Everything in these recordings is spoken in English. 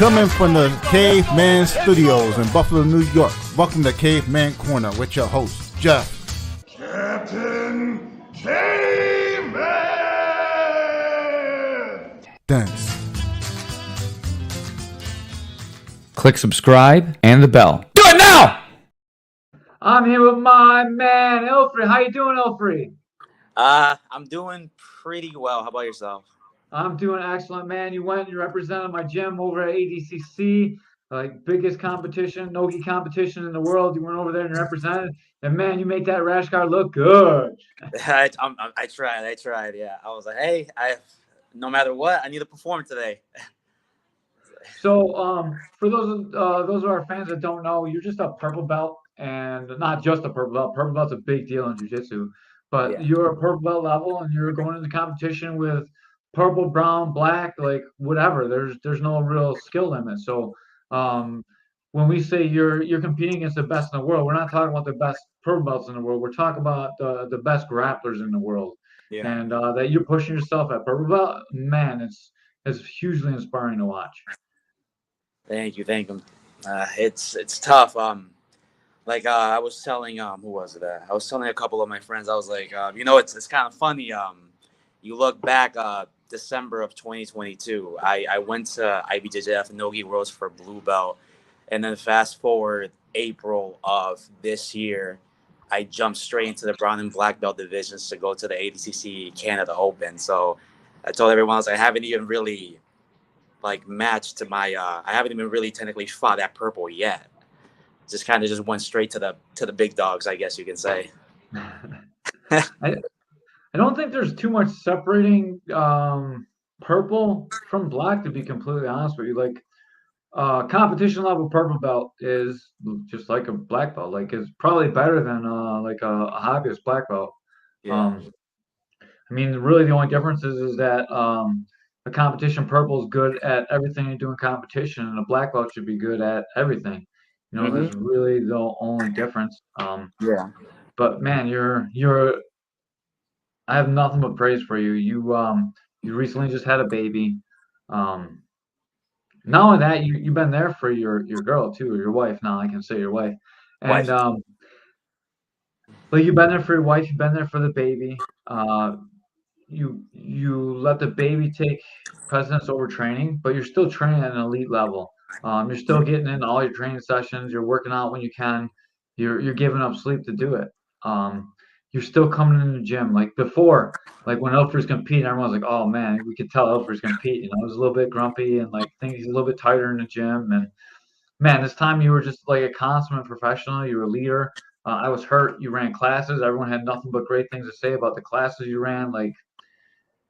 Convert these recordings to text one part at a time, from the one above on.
Coming from the Caveman Studios in Buffalo, New York. Welcome to Caveman Corner with your host, Jeff. Captain Caveman! Thanks. Click subscribe and the bell. Do it now! I'm here with my man, Ilfrey. How you doing, Ilfrey? I'm doing pretty well. How about yourself? I'm doing excellent, man. You went and you represented my gym over at ADCC, like biggest competition, nogi competition in the world. You went over there and represented, and man, you make that rash guard look good. I tried. Yeah, I was like, hey, no matter what, I need to perform today. So, for those of our fans that don't know, you're just a purple belt, and not just a purple belt. Purple belt's a big deal in jiu-jitsu, but Yeah. you're a purple belt level, and you're going into competition with purple, brown, black, like whatever. There's no real skill limit. So, when we say you're competing against the best in the world, we're not talking about the best purple belts in the world. We're talking about the best grapplers in the world, Yeah. and that you're pushing yourself at purple belt. Man, it's hugely inspiring to watch. Thank you. It's tough. I was telling who was it? I was telling a couple of my friends. I was like, it's kind of funny. You look back, December of 2022. I went to IBJJF Nogi Worlds for blue belt, and then fast forward April of this year, I jumped straight into the brown and black belt divisions to go to the ADCC Canada Open. So I told everyone, I haven't even really matched to my. I haven't even really technically fought at purple yet. Just kind of just went straight to the big dogs, I guess you can say. I don't think there's too much separating purple from black, to be completely honest with you. Like competition level purple belt is just like a black belt. Like it's probably better than like a hobbyist black belt. Yeah. I mean, really the only difference is that a competition purple is good at everything you do in competition, and a black belt should be good at everything. That's really the only difference. Yeah. But man, I have nothing but praise for you. You recently just had a baby. Not only that, you've been there for your girl too, or your wife. Now I can say your wife. And but you've been there for your wife. You've been there for the baby. You let the baby take precedence over training, but you're still training at an elite level. You're still getting in all your training sessions. You're working out when you can. You're giving up sleep to do it. You're still coming in the gym like before. Like when Ilfrey's competing, everyone's like, "Oh man, we could tell Ilfrey's competing." I was a little bit grumpy and like think he's a little bit tighter in the gym. And man, this time you were just like a consummate professional. You were a leader. I was hurt. You ran classes. Everyone had nothing but great things to say about the classes you ran. Like,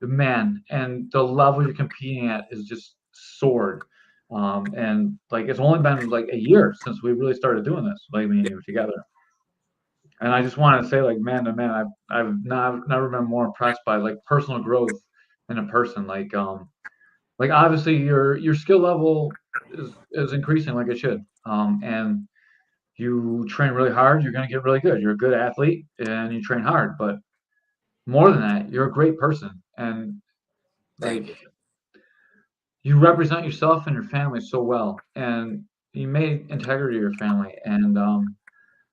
man, and the level you're competing at is just soared. And like it's only been like a year since we really started doing this, like me and you together. And I just wanted to say, like, man to man, I've never been more impressed by like personal growth in a person. Like obviously your skill level is increasing like it should. And you train really hard, you're gonna get really good. You're a good athlete and you train hard, but more than that, you're a great person. And like you represent yourself and your family so well, and you made integrity your family. And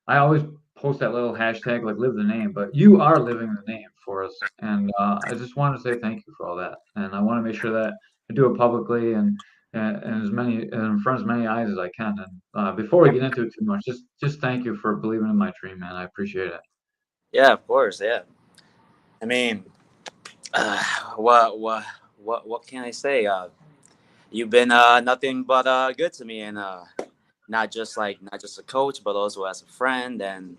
I always post that little hashtag like live the name, but you are living the name for us. And I just want to say thank you for all that. And I want to make sure that I do it publicly and as many in front of as many eyes as I can. And before we get into it too much, just thank you for believing in my dream, man. I appreciate it. Yeah, of course. Yeah. I mean, what can I say? You've been nothing but good to me, and not just a coach, but also as a friend. And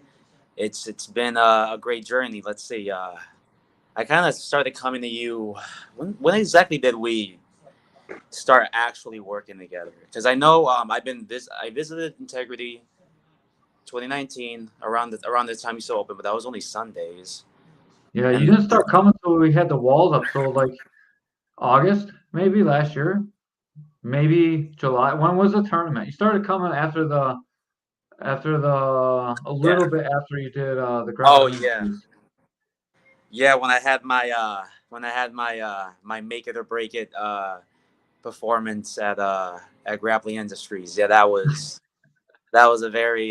it's been a great journey. Let's see. I kind of started coming to you. When exactly did we start actually working together? Because I know I visited Integrity 2019 around the time you still open, but that was only Sundays. Yeah, you didn't start coming till we had the walls up till like August, maybe last year, maybe July. When was the tournament? You started coming after the a little bit after you did the Oh grappling. yeah. Yeah, when I had my my make it or break it performance at Grappling Industries. Yeah, that was a very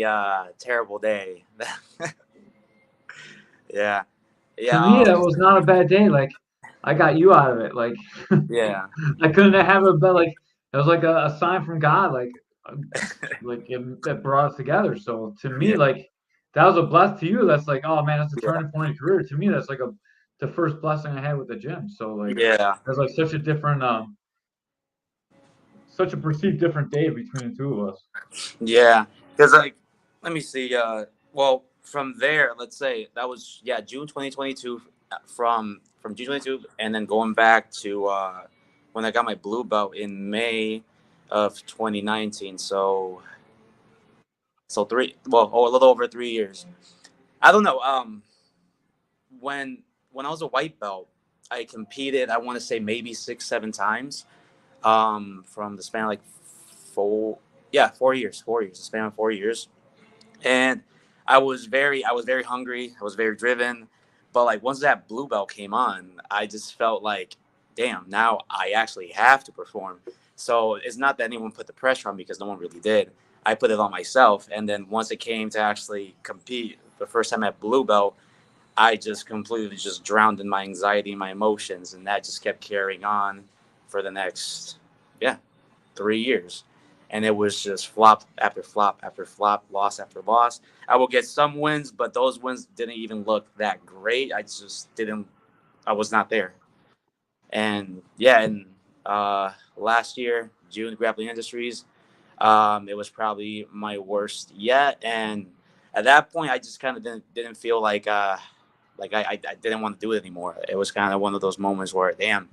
terrible day. Yeah, To yeah, me, that was not a bad day. Like, I got you out of it. Like, yeah, I couldn't have it, but like, it was like a sign from God. Like that brought us together. So to me, yeah, like, that was a bless to you. That's like, oh man, that's a yeah, turning point in your career. To me, that's like the first blessing I had with the gym. So like, yeah, there's like such a different, such a perceived different day between the two of us. yeah. Because like, let me see. Well, from there, let's say that was June 2022. From June 22, and then going back to when I got my blue belt in May of 2019. So a little over 3 years. I don't know. When I was a white belt, I competed. I want to say maybe 6, 7 times. From the span of like 4 years. 4 years. The span of 4 years, and I was very hungry. I was very driven, but like once that blue belt came on, I just felt like, damn, now I actually have to perform. So it's not that anyone put the pressure on me because no one really did. I put it on myself, and then once it came to actually compete, the first time at blue belt, I just completely just drowned in my anxiety and my emotions, and that just kept carrying on for the next, yeah, 3 years. And it was just flop after flop after flop, loss after loss. I will get some wins, but those wins didn't even look that great. I just didn't, I was not there. And yeah, and last year, June Grappling Industries, it was probably my worst yet. And at that point, I just kind of didn't feel like I didn't want to do it anymore. It was kind of one of those moments where, damn,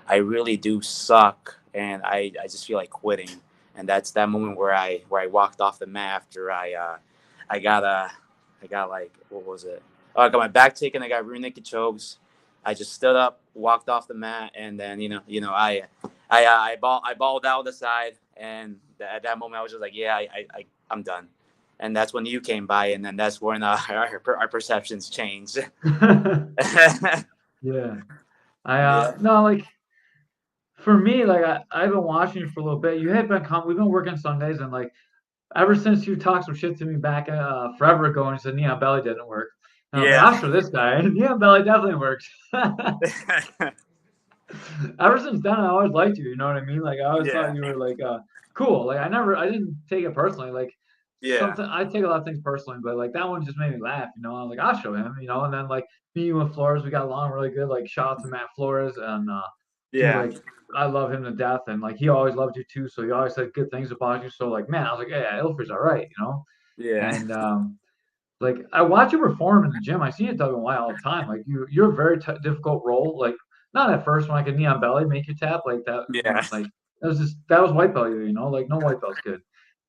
I really do suck, and I just feel like quitting. And that's that moment where I walked off the mat after I got like, what was it? Oh, I got my back taken. I got rear naked chokes. I just stood up, walked off the mat, and then I balled out the side, and at that moment I was just like, yeah, I'm done. And that's when you came by, and then that's when our perceptions changed. Yeah. I Yeah, no, like, for me, like, I've been watching you for a little bit. You had been we've been working Sundays, and like, ever since you talked some shit to me back forever ago and you said Neon Belly didn't work. And I was like, yeah, I'll show this guy. Neon Belly definitely works. Ever since then, I always liked you. You know what I mean? Like, I always yeah, thought you were like cool. Like, I didn't take it personally. Like, yeah, something I take a lot of things personally, but like that one just made me laugh. You know, I was like, I'll show him. You know, and then like me, you and Flores, we got along really good. Like, shout out to Matt Flores, and dude, yeah, like, I love him to death, and like he always loved you too. So he always said good things about you. So like, man, I was like, yeah, Ilford's all right. You know, yeah, and like, I watch you perform in the gym. I see you WY all the time. Like, you're a very difficult role. Like, not at first when I could Neon Belly make you tap like that. yeah, Like, that was white belt, you know. Like, no white belt's good.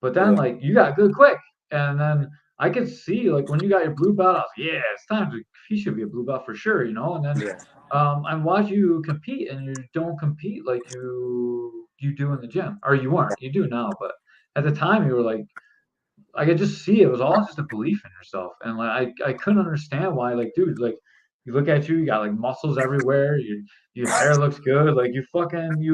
But then yeah, like you got good quick, and then I could see like when you got your blue belt, I was like, yeah, it's time to. He should be a blue belt for sure, you know. And then yeah, I watch you compete, and you don't compete like you do in the gym, or you weren't. You do now, but at the time you were like, I could just see it was all just a belief in yourself, and like I couldn't understand why. Like, dude, like, you look at you, you got like muscles everywhere. Your hair looks good. Like, you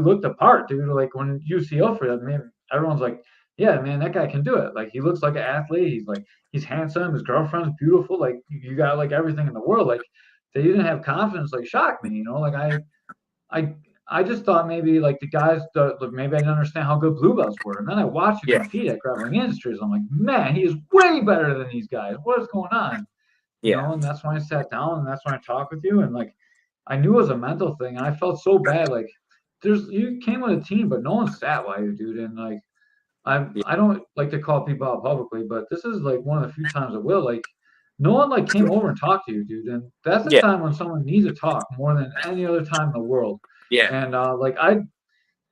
look the part, dude. Like, when you see for that, man, everyone's like, yeah, man, that guy can do it. Like, he looks like an athlete. He's handsome. His girlfriend's beautiful. Like, you got like everything in the world. Like, that you didn't have confidence, like, shocked me. You know, like, I I just thought maybe like the guys, like, maybe I didn't understand how good blue belts were, and then I watched you yeah, compete at Grappling Industries. I'm like, man, he is way better than these guys. What is going on? You yeah, know, and that's when I sat down, and that's when I talked with you, and like, I knew it was a mental thing, and I felt so bad. Like, you came with a team, but no one sat by you, dude, and like, I don't like to call people out publicly, but this is like one of the few times I will. Like, no one like came over and talked to you, dude, and that's the yeah, time when someone needs to talk more than any other time in the world. yeah, And like,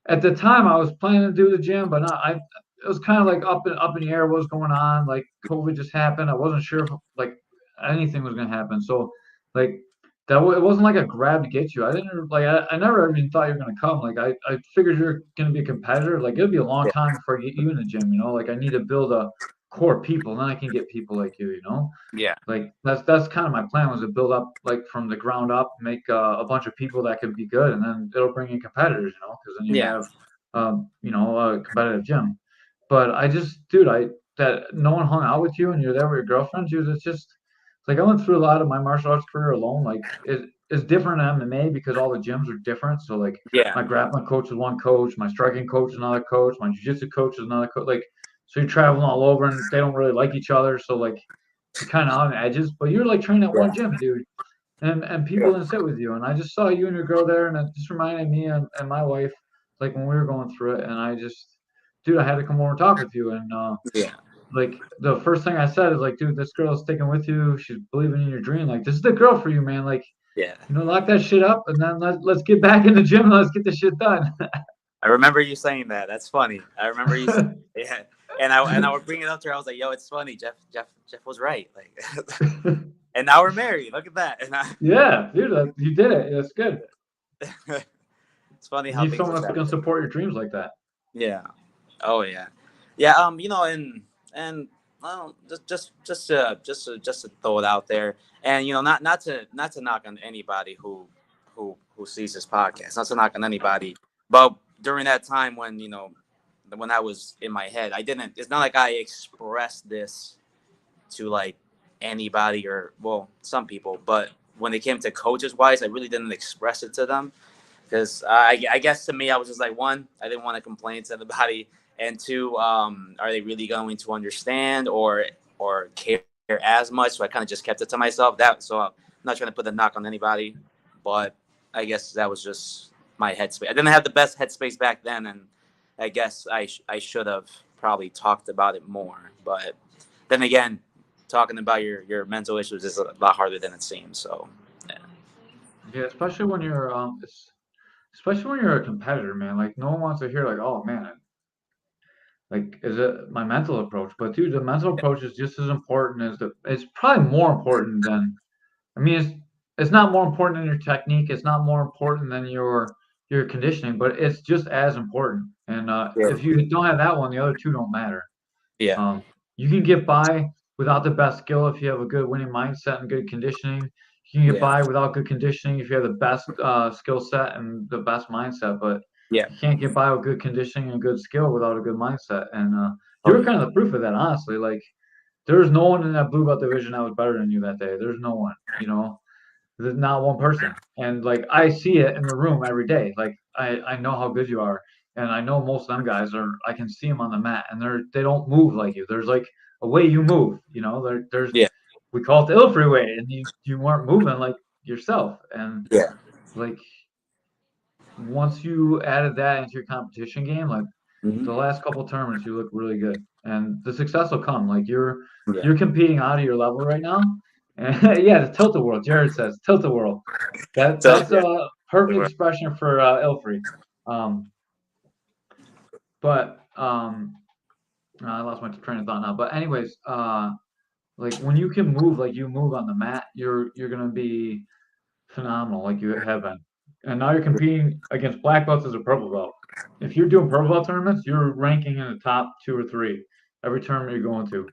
at the time I was planning to do the gym, but not, it was kind of like up in the air what was going on. Like, COVID just happened. I wasn't sure if like anything was gonna happen. So like, it wasn't like a grab to get you. I didn't like I never even thought you were gonna come. Like, I figured you're gonna be a competitor. Like, it'll be a long yeah, time before I get you in the gym. You know, like, I need to build a core people, and then I can get people like you. You know. yeah, Like, that's kind of my plan, was to build up like from the ground up, make a bunch of people that could be good, and then it'll bring in competitors, you know, because then you yeah, have a competitive gym. But I just, dude, that no one hung out with you and you're there with your girlfriends. It's just like I went through a lot of my martial arts career alone. Like it's different in MMA because all the gyms are different. So like Yeah. my grappling coach is one coach, my striking coach is another coach, my jiu-jitsu coach is another coach. Like so you're traveling all over and they don't really like each other. So like you're kind of on the edges, but you're like training at one gym, dude. And people didn't sit with you. And I just saw you and your girl there, and it just reminded me and my wife, like when we were going through it. And I just, dude, I had to come over and talk with you. And Yeah. like the first thing I said is like, dude, this girl's sticking with you. She's believing in your dream. Like this is the girl for you, man. Like, Yeah. lock that shit up, and then let's get back in the gym and let's get this shit done. I remember you saying that. That's funny. I remember you saying, yeah. And I would bring it up to her. I was like, yo, it's funny. Jeff was right. Like, and now we're married. Look at that. And Yeah, dude, you did it. That's good. It's funny You how need things someone just that's gonna happen. support your dreams like that. Yeah. Oh yeah. Yeah. And just to throw it out there, and not to knock on anybody who sees this podcast, not to knock on anybody, but during that time when I was in my head, I didn't. It's not like I expressed this to like anybody or well, some people, but when it came to coaches wise, I really didn't express it to them because I guess to me, I was just like, one, I didn't want to complain to anybody, and two, are they really going to understand or care as much? So I kind of just kept it to myself. I'm not trying to put a knock on anybody, but I guess that was just my headspace. I didn't have the best headspace back then, and I guess I should have probably talked about it more. But then again, talking about your mental issues is a lot harder than it seems. So yeah, Yeah, especially when you're a competitor, man. Like no one wants to hear like, oh man, like is it my mental approach? But dude, the mental approach is just as important as it's probably more important than I mean it's not more important than your technique, it's not more important than your conditioning, but it's just as important. And yeah, if you don't have that one, the other two don't matter. yeah, Um, you can get by without the best skill if you have a good winning mindset and good conditioning. You can get yeah, by without good conditioning if you have the best skill set and the best mindset, but yeah. you can't get by with good conditioning and good skill without a good mindset. And you Oh were yeah, kind of the proof of that, honestly. Like there's no one in that blue belt division that was better than you that day. There's no one, there's not one person. And like I see it in the room every day. Like I know how good you are. And I know most of them guys I can see them on the mat and they don't move like you. There's like a way you move, there's yeah, we call it the ill freeway and you weren't moving like yourself. And yeah. like once you added that into your competition game, like Hmm. the last couple tournaments, you look really good, and the success will come. Like Yeah. you're competing out of your level right now, and yeah, the tilt a world. Jared says tilt a world. So That's yeah, a perfect expression for Ilfrey. Um, but I lost my train of thought now. But anyways, like when you can move like you move on the mat, you're gonna be phenomenal like you have been. And now you're competing against black belts as a purple belt. If you're doing purple belt tournaments, you're ranking in the top two or three every tournament you're going to.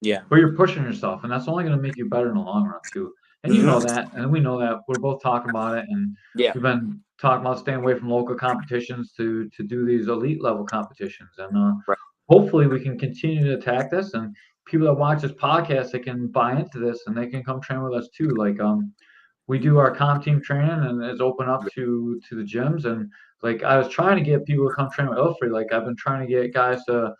yeah. But you're pushing yourself, and that's only going to make you better in the long run too. And you know Hmm. that, and we know that. We're both talking about it, and Yeah. we've been talking about staying away from local competitions to do these elite level competitions. And Right. hopefully, we can continue to attack this, and people that watch this podcast, they can buy into this, and they can come train with us too. Like we do our comp team training and it's open up to the gyms and like I was trying to get people to come train with Ilfrey. Like I've been trying to get guys to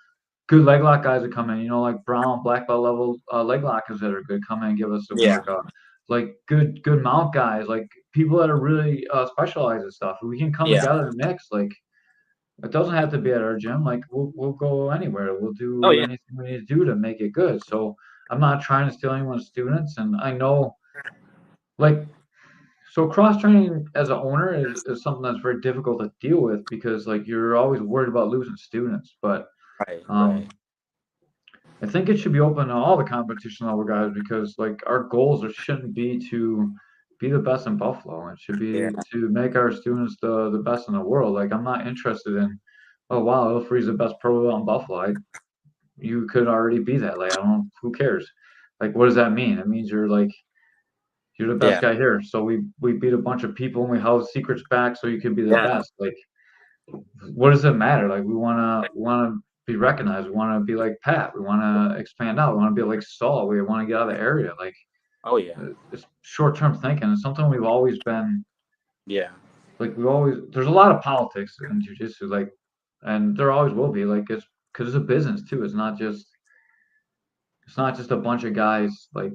good leg lock guys to come in, like brown black belt level leg lockers that are good come in and give us a Yeah. workout. Like good mount guys, like people that are really specialized in stuff. We can come Yeah. together and mix. Like it doesn't have to be at our gym. Like we'll go anywhere. We'll Oh do yeah. anything we need to do to make it good. So I'm not trying to steal anyone's students, and I know like so cross training as an owner is something that's very difficult to deal with because like you're always worried about losing students. But Right. Right. um, I think it should be open to all the competition level guys because like our goals shouldn't be to be the best in Buffalo. It should Yeah. be to make our students the best in the world. Like I'm not interested in, oh wow, Ilfrey's the best pro belt in Buffalo. You could already be that. Like I don't, who cares? Like what does that mean? It means you're the best Yeah. guy here. So we beat a bunch of people and we held secrets back so you could be the Yeah. best. Like what does it matter? Like we wanna be recognized. We wanna be like Pat. We wanna expand out. We wanna be like Saul. We wanna get out of the area. Like Oh yeah. it's short-term thinking. It's something we've always been Yeah. like. There's a lot of politics in jiu-jitsu. Like, and there always will be. Like it's because it's a business too. It's not just a bunch of guys like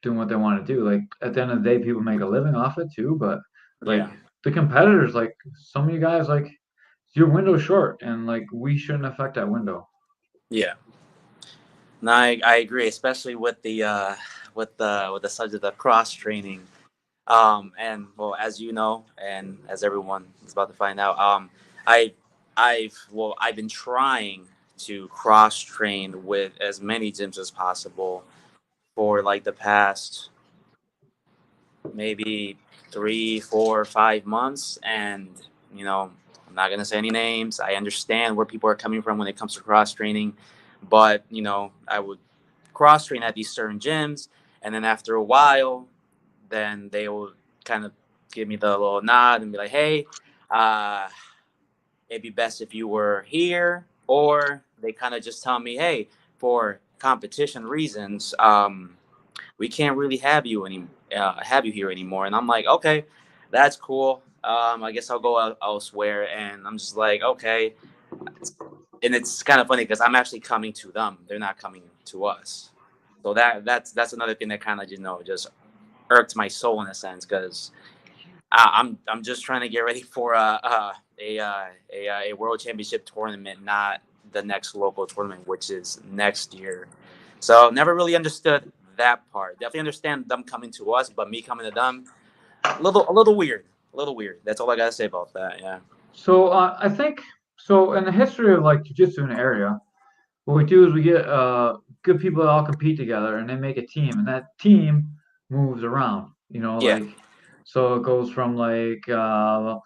doing what they want to do. Like at the end of the day, people make a living off it too. But like Yeah. the competitors, like some of you guys, like your window's short, and like we shouldn't affect that window. Yeah. No, I agree, especially with the subject of cross training. And well, as you know, and as everyone is about to find out, I I've been trying to cross train with as many gyms as possible for like the past maybe 3, 4, 5 months, and I'm not gonna say any names. I understand where people are coming from when it comes to cross training, but I would cross train at these certain gyms, and then after a while, then they will kind of give me the little nod and be like, "Hey, uh, it'd be best if you were here," or they kind of just tell me, "Hey, for competition reasons, we can't really have you here anymore." And I'm like, "Okay, that's cool. I guess I'll go elsewhere." And I'm just like, "Okay." And it's kind of funny because I'm actually coming to them; they're not coming to us. So that's another thing that kind of just irked my soul in a sense, because I'm just trying to get ready for a world championship tournament, not the next local tournament, which is next year. So never really understood that part. Definitely understand them coming to us, but me coming to them, a little weird, a little weird. That's all I gotta say about that. Yeah. So I think so in the history of like jiu-jitsu in the area, what we do is we get good people that all compete together, and they make a team, and that team moves around. Yeah. Like so it goes from like Buffalo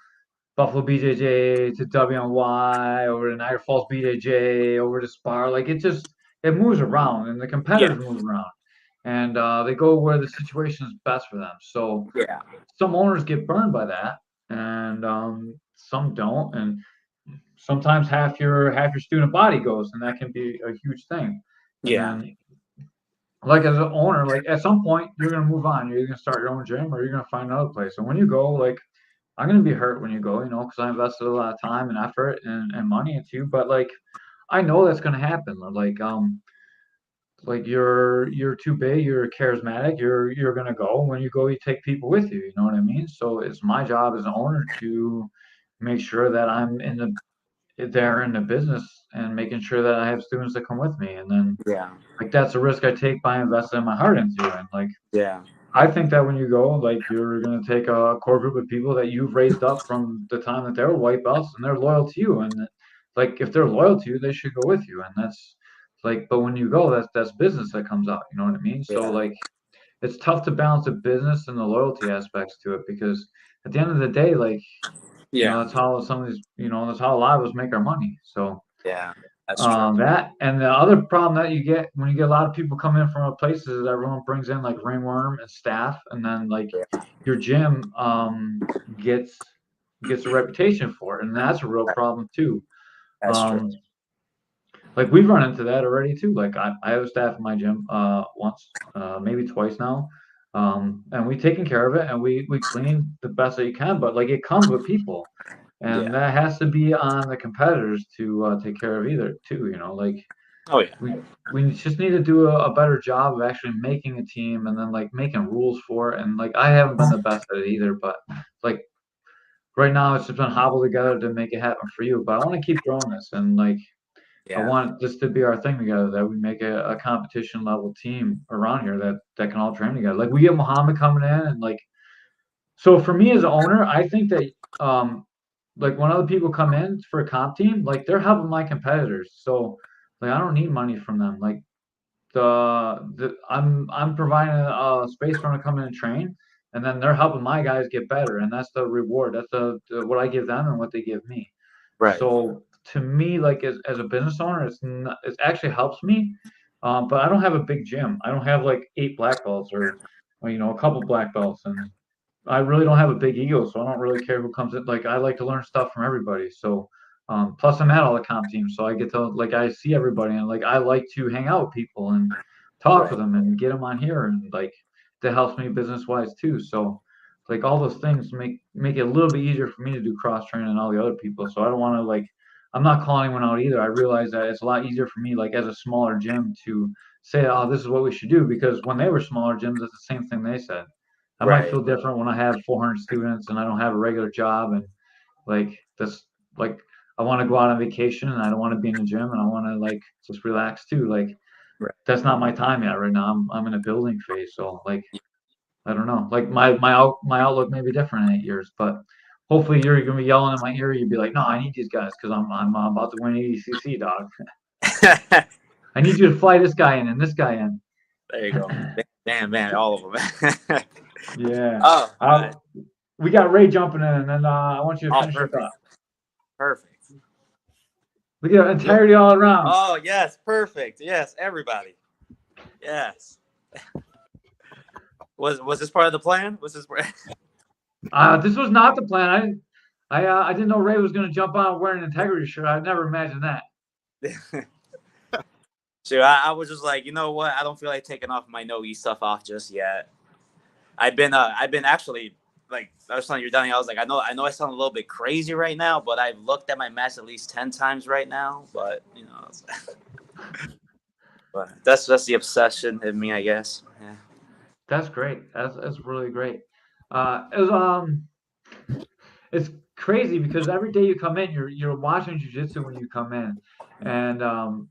BJJ to WNY over to Niagara Falls BJJ over to Spar. Like it moves around, and the Yeah. competitors move around, and they go where the situation is best for them. So Yeah. some owners get burned by that, and some don't, and sometimes half your student body goes, and that can be a huge thing. And Yeah. then, like as an owner, like at some point you're gonna move on. You're either gonna start your own gym or you're gonna find another place. And when you go, like I'm gonna be hurt when you go, because I invested a lot of time and effort and money into you. But like I know that's gonna happen. Like you're too big, you're charismatic, you're gonna go. When you go, you take people with you. You know what I mean? So it's my job as an owner to make sure that I'm there in the business and making sure that I have students that come with me. And then Yeah. like that's a risk I take by investing my heart into. And like Yeah. I think that when you go, like you're gonna take a core group of people that you've raised up from the time that they were white belts, and they're loyal to you. And like if they're loyal to you, they should go with you. And that's like, but when you go, that's business that comes out. You know what I mean? So Yeah. like it's tough to balance the business and the loyalty aspects to it, because at the end of the day, like Yeah. that's how some of these, that's how a lot of us make our money. So Yeah. That's true. that and the other problem that you get when you get a lot of people come in from other places is everyone brings in like ringworm and staff, and then like Yeah. your gym gets a reputation for it, and that's a real problem too. That's true. Um, like we've run into that already too. Like I have a staff in my gym once, maybe twice now. And we taken care of it, and we clean the best that you can, but like it comes with people. And Yeah. that has to be on the competitors to take care of either too, like Oh yeah. we just need to do a better job of actually making a team, and then like making rules for it. And like I haven't been the best at it either, but like right now it's just been hobbled together to make it happen for you. But I want to keep growing this, and like I Yeah. want this to be our thing together, that we make a competition level team around here that can all train together. Like we get Muhammad coming in, and like so for me as an owner, I think that like when other people come in for a comp team, like they're helping my competitors. So like I don't need money from them. Like I'm providing a space for them to come in and train, and then they're helping my guys get better, and that's the reward. That's the what I give them and what they give me. Right. So to me, like as a business owner, it actually helps me. But I don't have a big gym. I don't have like 8 black belts or a couple black belts, and I really don't have a big ego, so I don't really care who comes in. Like I like to learn stuff from everybody. So Plus, I'm at all the comp teams, so I get to like I see everybody, and like I like to hang out with people and talk with Right. them and get them on here, and like that helps me business wise too. So like all those things make it a little bit easier for me to do cross training than all the other people. So I don't want to like I'm not calling anyone out either. I realize that it's a lot easier for me like as a smaller gym to say, oh, this is what we should do because when they were smaller gyms, it's the same thing they said. I might Right. feel different when I have 400 students and I don't have a regular job and like this like I want to go out on vacation and I don't want to be in the gym and I want to like just relax too. Like Right. that's not my time yet right now. I'm in a building phase, so like I don't know. Like my outlook may be different in 8 years, but hopefully you're gonna be yelling in my ear. You'd be like, no, I need these guys because I'm about to win ADCC, dog. I need you to fly this guy in and this guy in. There you go. Man, all of them. Yeah. Oh, nice. We got Ray jumping in, and then I want you to finish your Perfect. thought. Perfect. We get entirety all around. Oh, yes, perfect. Yes, everybody. Yes. Was this part of the plan? Was this? This was not the plan. I didn't know Ray was going to jump on wearing an integrity shirt. I'd never imagined that. So I was just like, you know what? I don't feel like taking off my no-gi stuff off just yet. I've been actually like I was telling you, Danny. I was like, I know I sound a little bit crazy right now, but I've looked at my match at least 10 times right now. But you know, but that's the obsession in me, I guess. Yeah. That's great. That's really great. It's crazy because every day you come in, you're watching jujitsu when you come in, and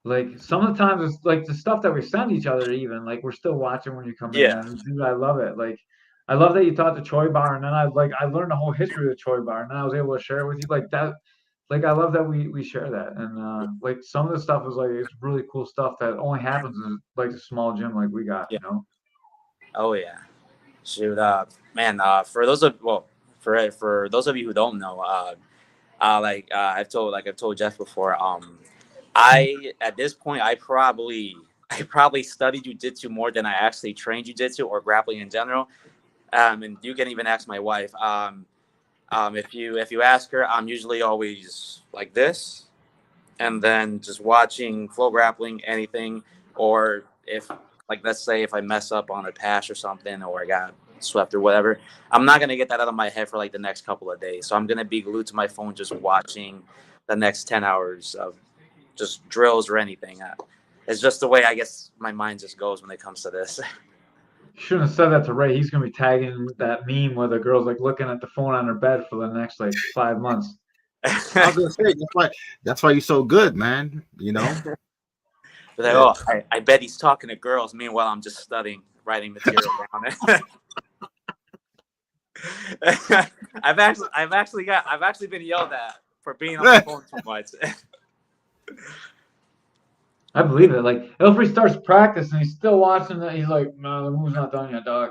like some of the times it's like the stuff that we send each other even like we're still watching when you come in. Yeah. And dude, I love it. Like I love that you taught the Choi bar, and then I learned the whole history of the Choi bar, and then I was able to share it with you like that. Like I love that we share that, and like some of the stuff is like it's really cool stuff that only happens in like a small gym like we got, Yeah. you know. Oh yeah. Shoot. Man. For those of for those of you who don't know, I've told Jeff before. I at this point I probably studied jujitsu more than I actually trained jujitsu or grappling in general. And you can even ask my wife. If you ask her, I'm usually always like this, and then just watching flow grappling, anything, or if like let's say if I mess up on a pass or something, or I got swept or whatever, I'm not gonna get that out of my head for like the next couple of days. So I'm gonna be glued to my phone just watching the next 10 hours of just drills or anything. It's just the way I guess my mind just goes when it comes to this. You shouldn't have said that to Ray. He's gonna be tagging that meme where the girl's like looking at the phone on her bed for the next like 5 months. I was gonna say that's why you're so good, man. You know. But like, oh, I bet he's talking to girls. Meanwhile, I'm just studying, writing material down. I've actually been yelled at for being on the phone too much. I believe it. Like Elfrey starts practice and he's still watching that. He's like, "No, the move's not done yet, dog."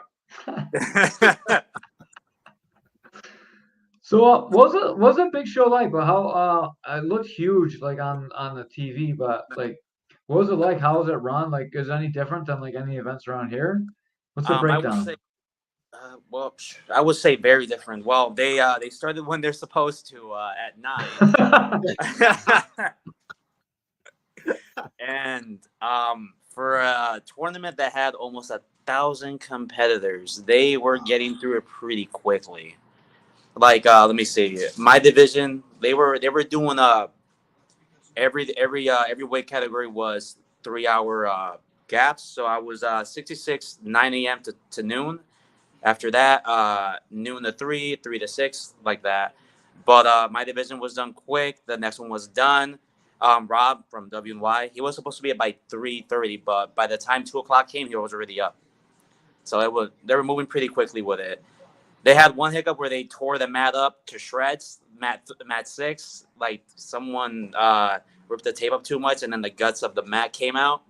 So what was a big show like? But how it looked huge like on the TV, but like what was it like? How was it run? Like is it any different than like any events around here? What's the I would breakdown? say, I would say very different. Well, they started when they're supposed to at 9. And for a tournament that had almost 1,000 competitors, they were getting through it pretty quickly. Like let me see, my division, they were doing every weight category was 3 hour gaps. So I was 66 9 a.m. to noon. After that, noon to 3 to 6, like that. But my division was done quick. The next one was done. Rob from WNY, he was supposed to be at by 3:30, but by the time 2 o'clock came, he was already up. So they were moving pretty quickly with it. They had one hiccup where they tore the mat up to shreds, mat 6. Like someone ripped the tape up too much, and then the guts of the mat came out.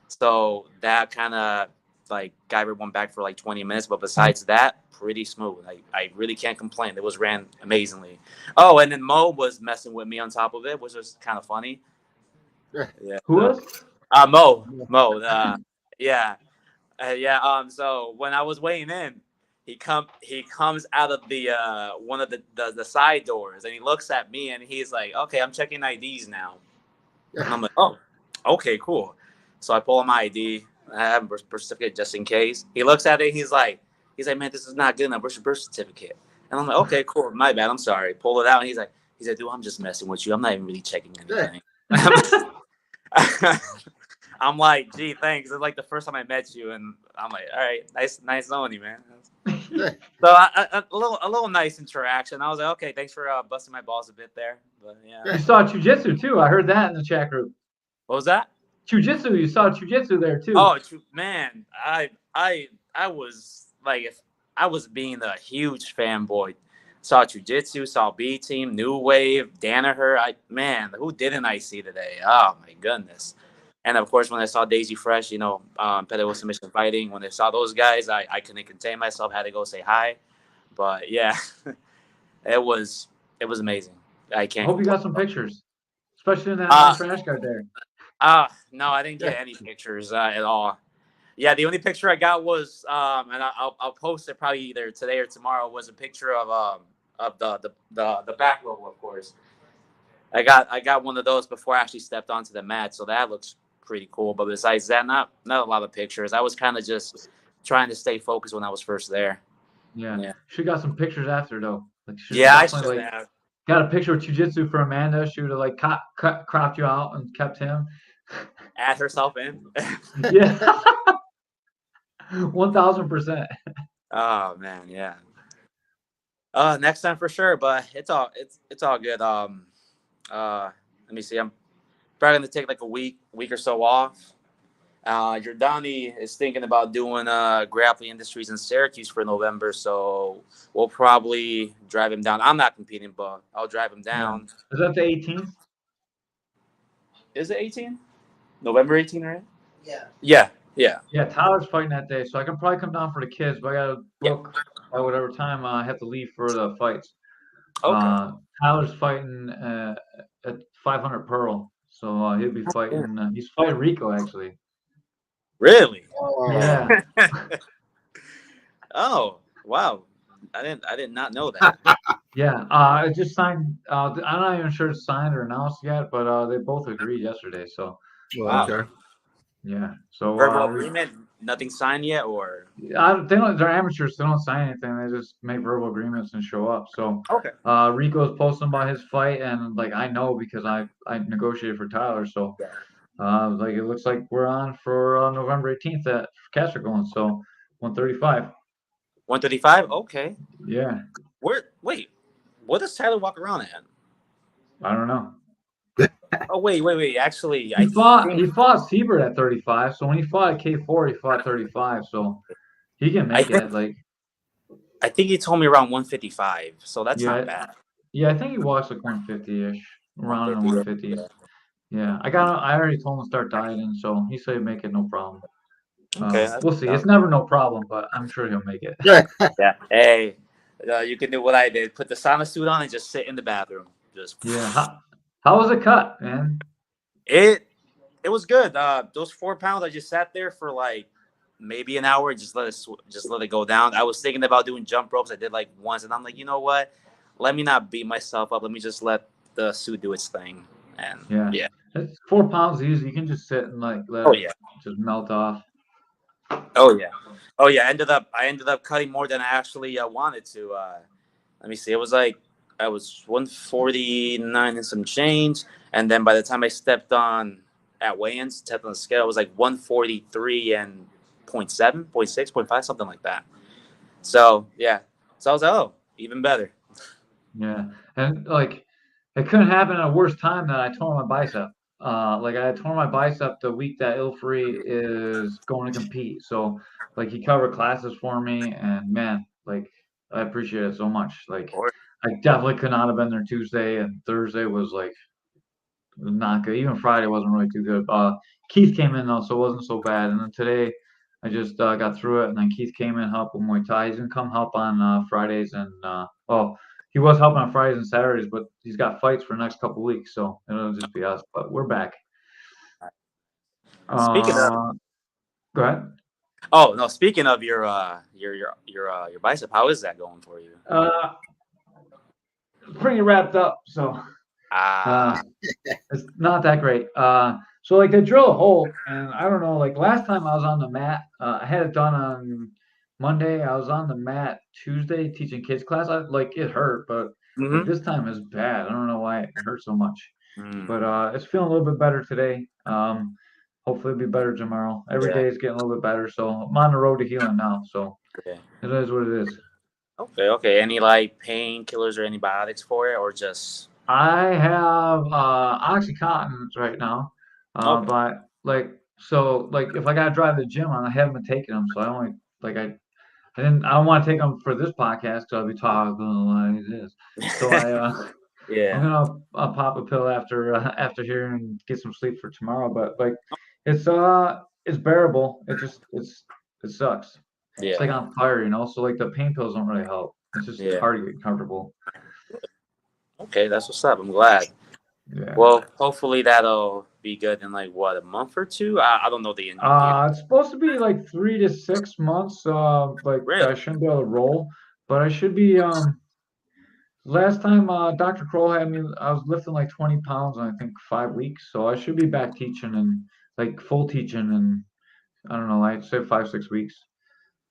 So that kind of like got everyone back for like 20 minutes. But besides that, pretty smooth. I really can't complain. It was ran amazingly. Oh, and then Mo was messing with me on top of it, which was kind of funny. Yeah. Who was? Mo. Yeah. Yeah. So when I was weighing in, he comes out of the one of the side doors, and he looks at me, and he's like, "Okay, I'm checking IDs now." And I'm like, "Oh, okay, cool." So I pull out my ID. I have a birth certificate just in case. He looks at it. He's like, "Man, this is not good enough. Where's your birth certificate?" And I'm like, "Okay, cool. My bad. I'm sorry." Pull it out, and he's like, "Dude, I'm just messing with you. I'm not even really checking anything." I'm like, "Gee, thanks. It's like the first time I met you," and I'm like, "All right, nice knowing you, man." So a little nice interaction. I was like, "Okay, thanks for busting my balls a bit there." But yeah. You saw jujitsu too. I heard that in the chat group. What was that? Jujitsu. You saw jujitsu there too. Oh, man, I was like, if I was being a huge fanboy, saw Jiu-Jitsu, saw B Team, New Wave, Danaher. Who didn't I see today? Oh my goodness! And of course, when I saw Daisy Fresh, Pedal Submission Fighting. When I saw those guys, I couldn't contain myself. Had to go say hi. But yeah, it was amazing. I I can't. hope you got some pictures, especially in that nice rash guard there. No, I didn't get any pictures at all. Yeah, the only picture I got was, and I'll post it probably either today or tomorrow. Was a picture of the back row, of course. I got one of those before I actually stepped onto the mat, so that looks pretty cool. But besides that, not a lot of pictures. I was kind of just trying to stay focused when I was first there. Yeah. She got some pictures after though. Like, I should have. Got a picture of Jiu-Jitsu for Amanda. She would have like cropped you out and kept him. Add herself in. Yeah. 1000%. Oh man, yeah. Next time for sure, but it's all good. Let me see. I'm probably gonna take like a week or so off. Jordani is thinking about doing Grappling Industries in Syracuse for November, so we'll probably drive him down. I'm not competing, but I'll drive him down. Yeah. Is that the 18th? Is it 18? November 18, right? Yeah. Yeah, Tyler's fighting that day, so I can probably come down for the kids, but I gotta book by whatever time I have to leave for the fights. Okay. Tyler's fighting at 500 Pearl, so he'll be fighting. He's fighting Rico actually. Really? Yeah. Oh, wow. I did not know that. Yeah. I just signed. I'm not even sure it's signed or announced yet, but they both agreed yesterday. So. Wow. Okay. Yeah. So verbal agreement, nothing signed yet, or they're amateurs. They don't sign anything. They just make verbal agreements and show up. So okay. Rico's posting about his fight, and like I know because I negotiated for Tyler. So like it looks like we're on for November 18th at Castro going. So 135. 135. Okay. Yeah. Wait, what does Tyler walk around at? I don't know. Oh wait. Actually, he fought Siebert at 35. So when he fought at K4, he fought 35. So he can make it. Like I think he told me around 155. So that's not bad. Yeah, I think he walks like 150-ish, around in 150. Yeah, I already told him to start dieting, so he said he'd make it no problem. Okay, we'll see. It's never no problem, but I'm sure he'll make it. Yeah. Hey, you can do what I did. Put the sauna suit on and just sit in the bathroom. Just How was it cut, man? It was good. Those 4 pounds, I just sat there for like maybe an hour, just let it go down. I was thinking about doing jump ropes. I did like once, and I'm like, you know what? Let me not beat myself up. Let me just let the suit do its thing. And yeah. It's 4 pounds easy. You can just sit and like let it just melt off. Oh yeah. I ended up cutting more than I actually wanted to. Let me see. It was like I was 149 and some change, and then by the time I stepped on at weigh-ins, stepped on the scale, it was like 143 and 0.7, 0.6, 0.5, something like that. So yeah. So I was like, oh, even better. Yeah, and like it couldn't happen at a worse time than I tore my bicep. Like I tore my bicep the week that Ilfrey is going to compete. So like he covered classes for me, and man, like I appreciate it so much. Like I definitely could not have been there Tuesday, and Thursday was like not good. Even Friday wasn't really too good. Keith came in though, so it wasn't so bad. And then today I just got through it, and then Keith came in, help with Muay Thai. He's gonna come help on Fridays and he was helping on Fridays and Saturdays, but he's got fights for the next couple weeks, so it'll just be us. But we're back. Speaking of, go ahead. Oh no! Speaking of your bicep, how is that going for you? Pretty wrapped up, so Ah, it's not that great. So like they drill a hole, and I don't know. Like last time I was on the mat, I had it done on Monday. I was on the mat Tuesday teaching kids class. Like it hurt, but like mm-hmm. this time is bad. I don't know why it hurt so much, Mm, but it's feeling a little bit better today. Hopefully it'll be better tomorrow. Every yeah. day is getting a little bit better, so I'm on the road to healing now. So Okay. it is what it is. Okay. Okay. Any like painkillers or antibiotics for it, or just I have Oxycontin right now, okay? but like if I gotta drive to the gym, I haven't been taking them, so I only like I don't want to take them for this podcast because I'll be talking like this. So I'm Yeah. gonna pop a pill after here and get some sleep for tomorrow. But like it's bearable. It sucks. It's like Yeah. on fire, you know. So like the pain pills don't really help. It's just Yeah. hard to get comfortable. Okay, that's what's up. I'm glad. Yeah. Well, hopefully that'll be good in like what, a month or two. I don't know the It's supposed to be like 3 to 6 months. Like I really. shouldn't be able to roll, but I should be. Last time Dr. Kroll had me, I was lifting like 20 pounds in I think 5 weeks, so I should be back teaching and like full teaching in I don't know, I'd say 5 6 weeks.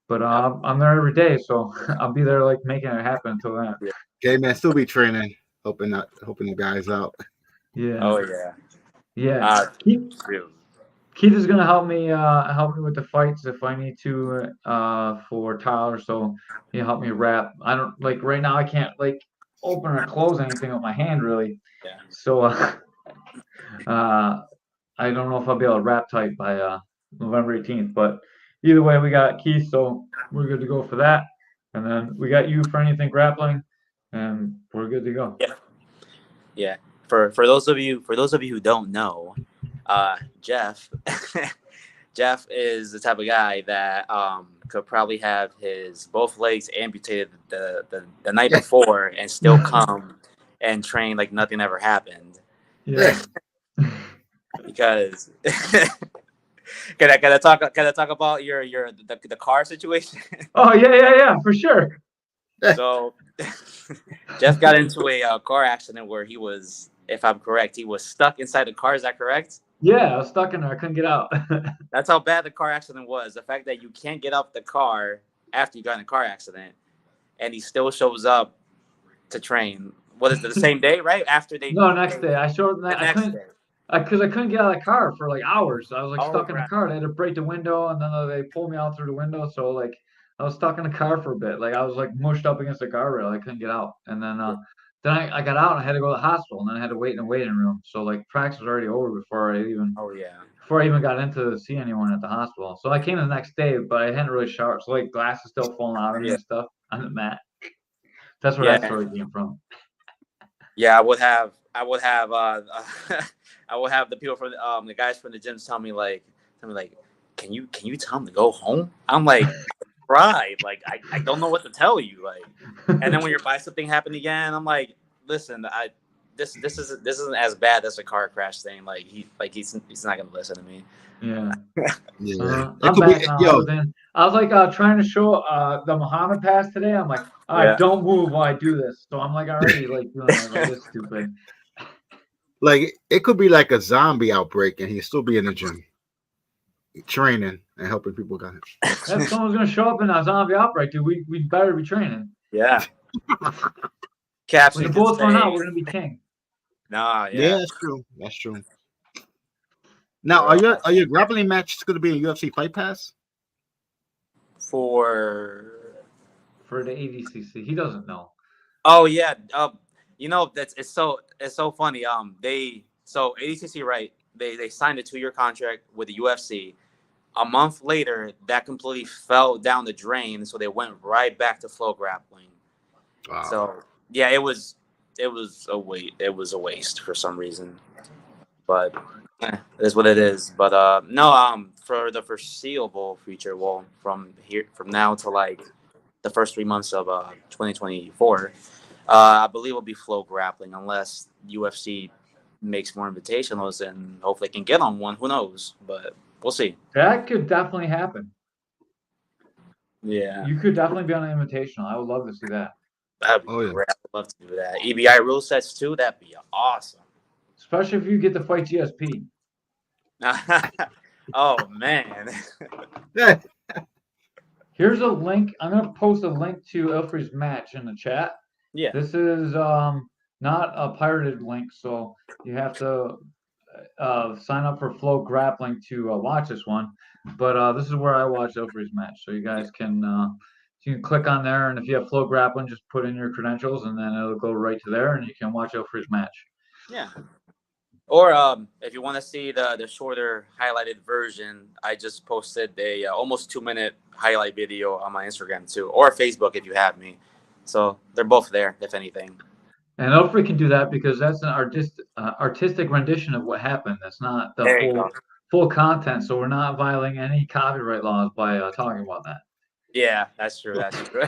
But Yep. I'm there every day, so I'll be there like making it happen until then. Yeah. Caveman still be training, helping the guys out. Yeah, Oh yeah. yeah. Uh, Keith, Shoot. Keith is gonna help me with the fights if I need to for Tyler. So he'll help me wrap. I don't like right now. I can't like open or close anything with my hand really. Yeah. So uh, I don't know if I'll be able to wrap tight by November 18th. But either way, we got Keith, so we're good to go for that. And then we got you for anything grappling, and we're good to go. Yeah. Yeah. For those of you who don't know, Jeff Jeff is the type of guy that could probably have his both legs amputated the night before and still come and train like nothing ever happened. Yeah. Because can I talk about the car situation? Oh yeah, for sure. So Jeff got into a car accident where he was, if I'm correct, he was stuck inside the car. Is that correct? Yeah, I was stuck in there. I couldn't get out. That's how bad the car accident was. The fact that you can't get out the car after you got in a car accident, and he still shows up to train. What is it? The same day, right? After they No, next day. I showed the that I next couldn't day. because I couldn't get out of the car for like hours. I was like Oh, stuck in the right. car. They had to break the window, and then they pulled me out through the window. So like I was stuck in the car for a bit. Like I was like mushed up against the guardrail. I couldn't get out. And then I got out and I had to go to the hospital, and then I had to wait in a waiting room. So like practice was already over Oh yeah. before I even got into to see anyone at the hospital. So I came the next day, but I hadn't really showered. So like glass is still falling out of me Yeah. and stuff on the mat. That's where that Yeah. story came from. Yeah, I would have I would have the people from the guys from the gyms tell me like, can you tell them to go home? I'm like, right, like I don't know what to tell you, like. And then when your bicep thing happened again, I'm like, listen, this isn't as bad as a car crash thing. Like he's not gonna listen to me. Yeah. Yeah, it I'm could back be. now. I was like trying to show the Muhammad pass today. I'm like, all right, Yeah. don't move while I do this. So I'm like already like doing it. Like it's stupid. Like it could be like a zombie outbreak, and he'll still be in the gym, training and helping people get it. If someone's gonna show up in a zombie outbreak, dude, we better be training. Yeah. When Caption the could bullets run out, say, we're gonna be king. nah, Yeah, yeah. that's true. That's true. Now, are your grappling matches going to be in UFC Fight Pass? For the ADCC. He doesn't know. oh yeah, it's so funny. So ADCC, right? They signed a 2-year contract with the UFC. A month later, that completely fell down the drain, so they went right back to flow grappling. Wow. So yeah, it was a waste for some reason, but it is what it is. But no, for the foreseeable future, well, from now to like the first 3 months of 2024, I believe it'll be flow grappling unless UFC makes more invitationals and hopefully can get on one. Who knows? But we'll see. That could definitely happen. Yeah, You could definitely be on an invitational. I would love to see that. that'd be Oh yeah. great. I'd love to do that. EBI rule sets too. That'd be awesome. Especially if you get to fight GSP. Oh man. Yeah. Here's a link. I'm gonna post a link to Ilfrey's match in the chat. Yeah. This is not a pirated link, so you have to sign up for Flow Grappling to watch this one. But this is where I watched Ilfrey's match, so you can click on there, and if you have Flow Grappling, just put in your credentials, and then it'll go right to there, and you can watch Ilfrey's match. Yeah. Or if you want to see the shorter highlighted version, I just posted a almost 2-minute highlight video on my Instagram too, or Facebook if you have me. So they're both there, if anything. And Ilfrey can do that because that's an artistic rendition of what happened. That's not the There you go. full content, so we're not violating any copyright laws by talking about that. Yeah, that's true. That's true.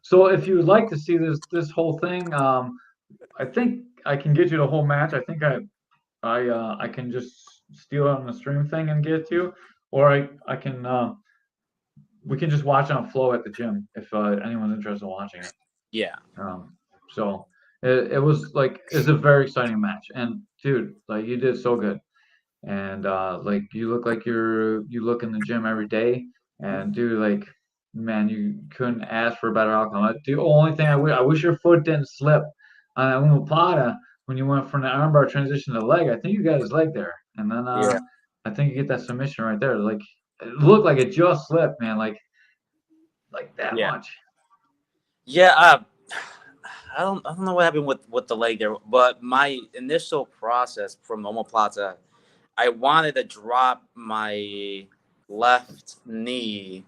So if you would like to see this whole thing, I think I can get you the whole match. I think I can just steal it on the stream thing and get it to you, or I can we can just watch on Flow at the gym if anyone's interested in watching it. Yeah. So it was like it's a very exciting match, and dude, like you did so good, and like you look like you look in the gym every day, and dude, like man, you couldn't ask for a better outcome. The only thing I wish your foot didn't slip on that omoplata when you went from the armbar transition to the leg. I think you got his leg there, and then Yeah. I think you get that submission right there. Like it looked like it just slipped, man, like that Yeah. much. Yeah. I don't know what happened with the leg there, but my initial process from the omoplata, I wanted to drop my left knee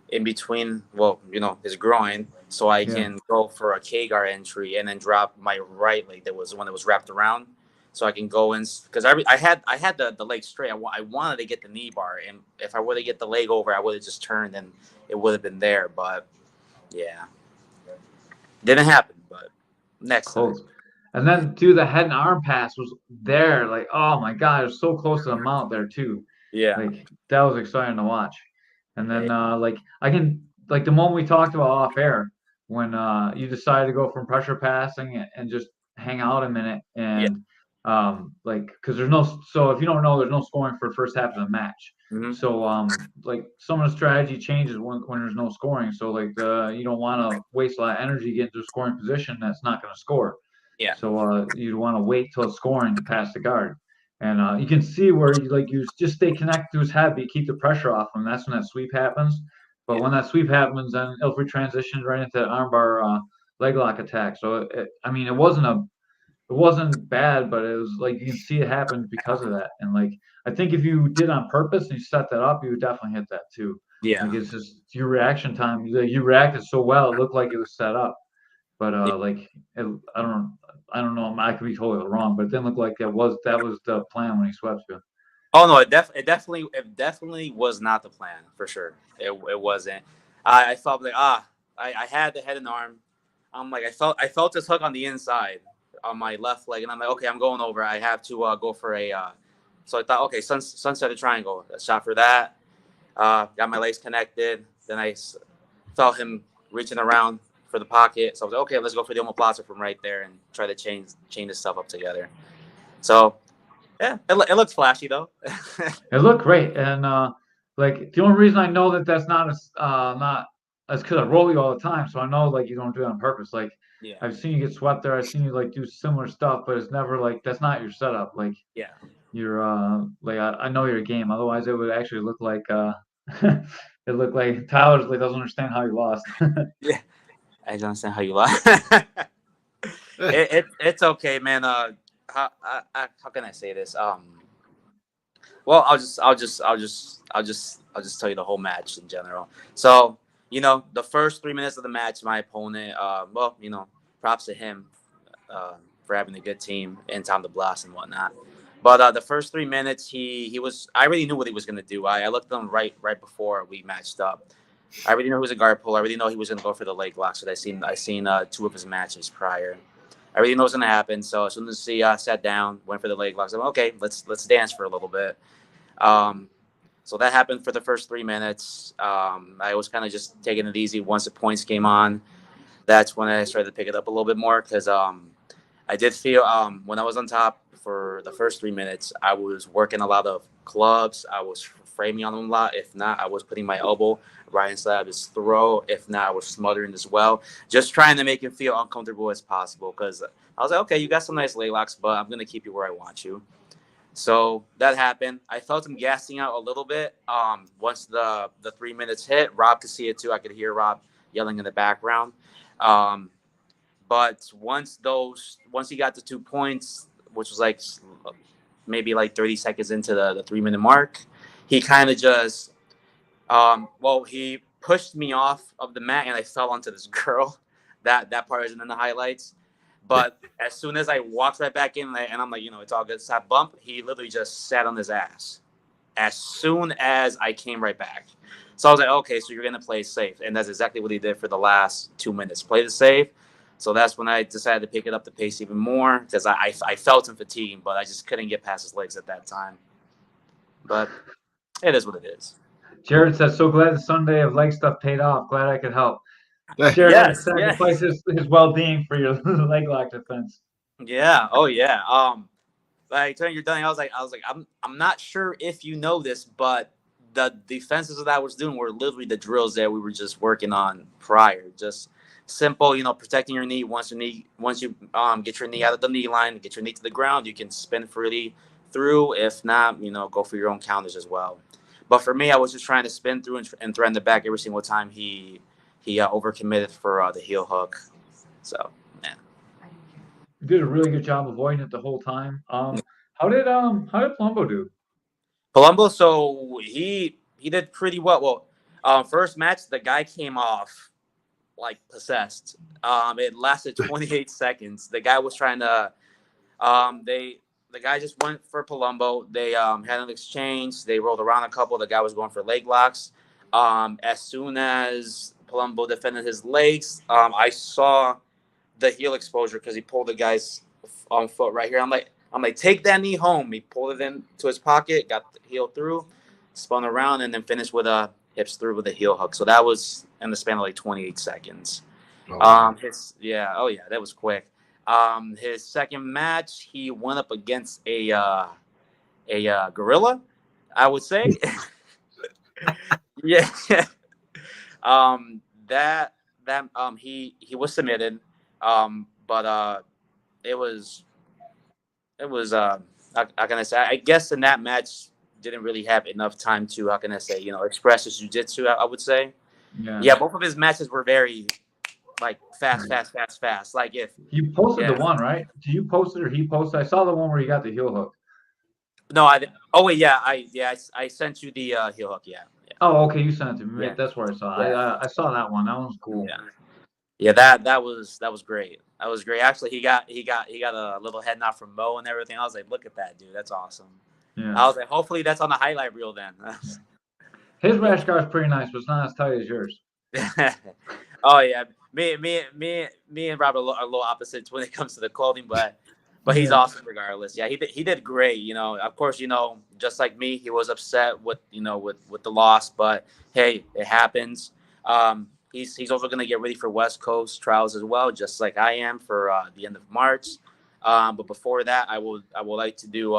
in between, well, his groin, so I can go for a K-guard entry and then drop my right leg. That was the one that was wrapped around, so I can go in because I had the leg straight. I wanted to get the knee bar, and if I were to get the leg over, I would have just turned and it would have been there. But yeah, didn't happen. But next time. Close. And then dude, the head and arm pass was there. Like, oh my god, it was so close to the mount there too. Yeah. Like that was exciting to watch. And then like I can like the moment we talked about off air when you decided to go from pressure passing and just hang out a minute and like because so if you don't know, there's no scoring for the first half of the match. Mm-hmm. So like some of the strategy changes when there's no scoring. So like you don't want to waste a lot of energy getting to a scoring position that's not going to score. Yeah. So you'd want to wait till it's scoring to pass the guard. And you can see where you just stay connected to his head, but you keep the pressure off him. That's when that sweep happens. But when that sweep happens, then Ilfrey transitions right into the armbar leg lock attack. So I mean, it wasn't bad, but it was like you can see it happen because of that. And like I think if you did on purpose and you set that up, you would definitely hit that too. Yeah. Like it's just your reaction time. You reacted so well, it looked like it was set up. But like I don't know. I could be totally wrong, but it didn't look like that was the plan when he swept you. Oh no, it definitely was not the plan for sure. It wasn't. I felt like I had the head and arm. I'm like I felt this hook on the inside on my left leg, and I'm like, okay, I'm going over. I have to go for a. So I thought, okay, sunset triangle. A shot for that. Got my legs connected. Then I felt him reaching around for the pocket. So I was like, okay, let's go for the omoplata from right there and try to chain this stuff up together. So yeah, it looks flashy though. It looked great, and like the only reason I know that's not as because I roll you all the time, so I know like you don't do it on purpose. Like I've seen you get swept there, I've seen you like do similar stuff, but it's never like that's not your setup. Like you're like I know your game. Otherwise, it would actually look like it looked like Tyler's like doesn't understand how he lost. Yeah, I don't understand how you lie. It's okay, man. How can I say this? Well, I'll just tell you the whole match in general. So, the first 3 minutes of the match, my opponent, props to him for having a good team and time to blast and whatnot. But the first 3 minutes, he was. I already knew what he was gonna do. I looked at him right before we matched up. I already know he was a guard pull. I already know he was gonna go for the leg lock. So I seen 2 of his matches prior. I already know what's gonna happen. So as soon as he sat down, went for the leg locks, I'm like, okay, let's dance for a little bit. So that happened for the first 3 minutes. I was kind of just taking it easy. Once the points came on, that's when I started to pick it up a little bit more because I did feel when I was on top for the first 3 minutes, I was working a lot of clubs. I was framing on them a lot. If not, I was putting my elbow right inside of his throat. If not, I was smothering as well. Just trying to make him feel uncomfortable as possible because I was like, okay, you got some nice leg locks, but I'm going to keep you where I want you. So that happened. I felt him gassing out a little bit. Once the 3 minutes hit, Rob could see it too. I could hear Rob yelling in the background. Um, but once he got to 2 points, which was like maybe like 30 seconds into the 3 minute mark, he kind of just he pushed me off of the mat and I fell onto this girl. That part isn't in the highlights. But as soon as I walked right back in and I'm like, it's all good. That bump, he literally just sat on his ass as soon as I came right back. So I was like, okay, so you're going to play safe. And that's exactly what he did for the last 2 minutes. Play the safe. So that's when I decided to pick it up the pace even more because I felt him fatiguing, but I just couldn't get past his legs at that time. But it is what it is. Jared says, so glad the Sunday of leg stuff paid off. Glad I could help. Jared Yes, sacrifices his well-being for your leg lock defense. Yeah. Oh yeah. Like telling you're done. I was like, I'm not sure if you know this, but the defenses that I was doing were literally the drills that we were just working on prior. Just simple, protecting your knee. Once you get your knee out of the knee line, get your knee to the ground, you can spin freely through. If not, go for your own counters as well. But for me, I was just trying to spin through and threaten the back every single time he overcommitted for the heel hook. So yeah. You did a really good job avoiding it the whole time. How did Palumbo do? Palumbo, so he did pretty well. Well, first match the guy came off like possessed. It lasted 28 seconds. The guy was trying to the guy just went for Palumbo. They had an exchange. They rolled around a couple. The guy was going for leg locks. As soon as Palumbo defended his legs, I saw the heel exposure because he pulled the guy's foot right here. I'm like, take that knee home. He pulled it into his pocket, got the heel through, spun around, and then finished with a hips through with a heel hook. So that was in the span of like 28 seconds. Oh, wow. That was quick. His second match, he went up against a gorilla, I would say. Yeah. He was submitted. But it was how can I say? I guess in that match didn't really have enough time to express his jiu-jitsu. I would say. Yeah. Both of his matches were very like fast. Like if you posted the one, right? Do you post it or he posted? I saw the one where you got the heel hook. No, I didn't. Oh wait, yeah, I sent you the heel hook. Yeah. Oh, okay, you sent it to me. Yeah. That's where I saw. Yeah. I saw that one. That one was cool. Yeah, that was great. That was great. Actually, he got a little head nod from Mo and everything. I was like, look at that, dude. That's awesome. Yeah. I was like, hopefully that's on the highlight reel then. His rash guard's pretty nice, but it's not as tight as yours. Oh yeah, me and Rob are a little opposites when it comes to the clothing, but he's awesome regardless. Yeah, he did great. Of course, just like me, he was upset with the loss, but hey, it happens. He's also going to get ready for West Coast trials as well, just like I am for the end of March. But before that, I would like to do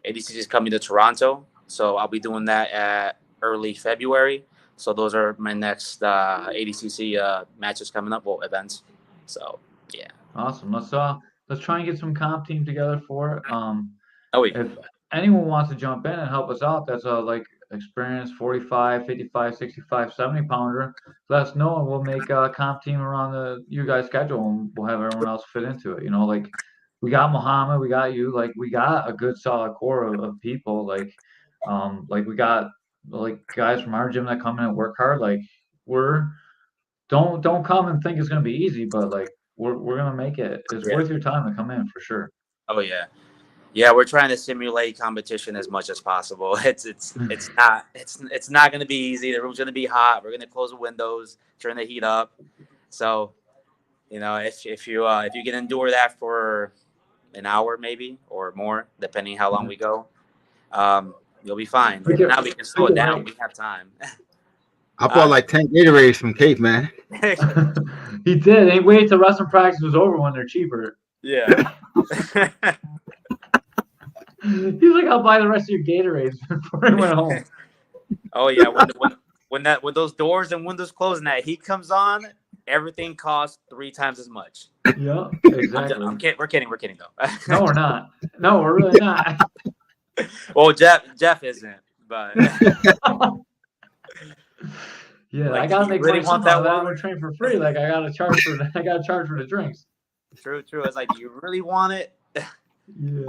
ADCC is coming to Toronto, so I'll be doing that at early February. So those are my next ADCC matches coming up, events. So yeah. Awesome. Let's try and get some comp team together for it. Yeah. If anyone wants to jump in and help us out, that's like experienced 45, 55, 65, 70 pounder. Let us know and we'll make a comp team around you guys' schedule and we'll have everyone else fit into it. Like we got Muhammad, we got you, like we got a good solid core of people. Like we got like guys from our gym that come in and work hard. Like don't come and think it's gonna be easy, but like we're gonna make it. It's worth your time to come in for sure. Oh yeah. Yeah, we're trying to simulate competition as much as possible. It's not going to be easy. The room's going to be hot. We're going to close the windows, turn the heat up. So, if you can endure that for an hour maybe or more, depending how long we go, You'll be fine. Freaking- Now we can slow it freaking down. right. We have time. I bought like 10 Gatorades from Caveman. He did. They waited till wrestling practice was over when they're cheaper. Yeah. He's like, I'll buy the rest of your Gatorades before he went home. Oh yeah, when those doors and windows close and that heat comes on, everything costs 3 times as much. Yeah, exactly. I'm kidding. We're kidding though. No, we're not. No, we're really not. Well, Jeff isn't, but Yeah, Like, I gotta you make really money want somehow. that I'm one? gonna train for free. Like I gotta charge for the drinks. true. It's like, do you really want it? Yeah.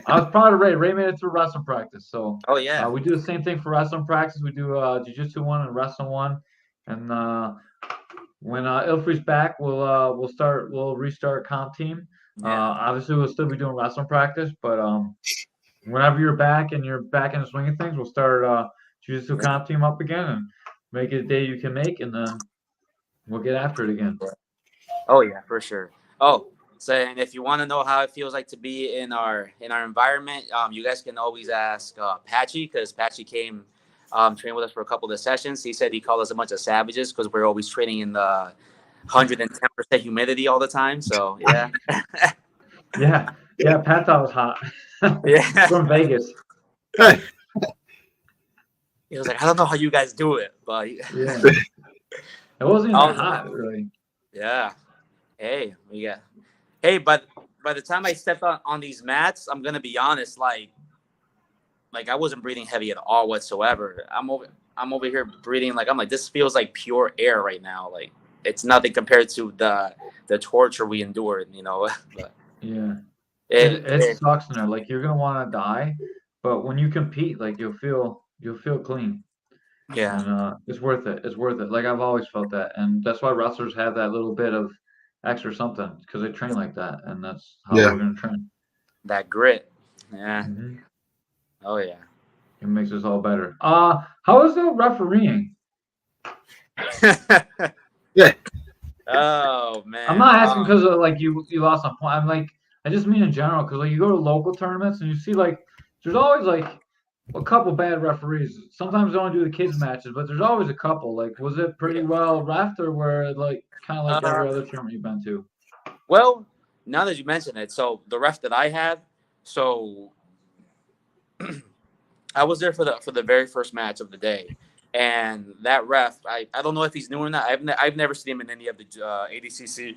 I was proud of Ray. Ray made it through wrestling practice. So Oh yeah. we do the same thing for wrestling practice. We do jiu-jitsu one and wrestling one. And when Ilfrey's back, we'll restart comp team. Yeah. Obviously we'll still be doing wrestling practice, but whenever you're back and you're back in the swing of things, we'll start jiu-jitsu comp team up again and make it a day you can make, and then we'll get after it again. Oh yeah, for sure. Oh, so and if you want to know how it feels like to be in our environment, you guys can always ask Patchy, because Patchy came train with us for a couple of the sessions. He said he called us a bunch of savages because we're always training in the 110% humidity all the time. So yeah. Yeah, Pat thought it was hot. Yeah. From Vegas. Hey, He was like, I don't know how you guys do it, but Yeah. It wasn't even hot, really. yeah. Hey, hey, but by the time I stepped on these mats, I'm gonna be honest, like I wasn't breathing heavy at all whatsoever. I'm over here breathing I'm like, this feels like pure air right now. Like it's nothing compared to the torture we endured, But Yeah. it It sucks in there. Like you're gonna want to die, but when you compete, like you'll feel clean. yeah. And it's worth it. It's worth it. Like I've always felt that, and that's why wrestlers have that little bit of extra something because they train like that, and that's how Yeah. we're gonna train. That grit. Yeah. Mhm. Oh yeah. It makes us all better. How is the refereeing? yeah. Oh man. I'm not asking because of like you lost some point. I'm like I just mean in general because like you go to local tournaments and you see like there's always like a couple bad referees. Sometimes they only do the kids matches, but there's always a couple. Like was it pretty well reffed or were like kind of like every other tournament you've been to? Well, now that you mention it, so the ref that I had, so I was there for the very first match of the day, and that ref, I don't know if he's new or not. I've never seen him in any of the ADCC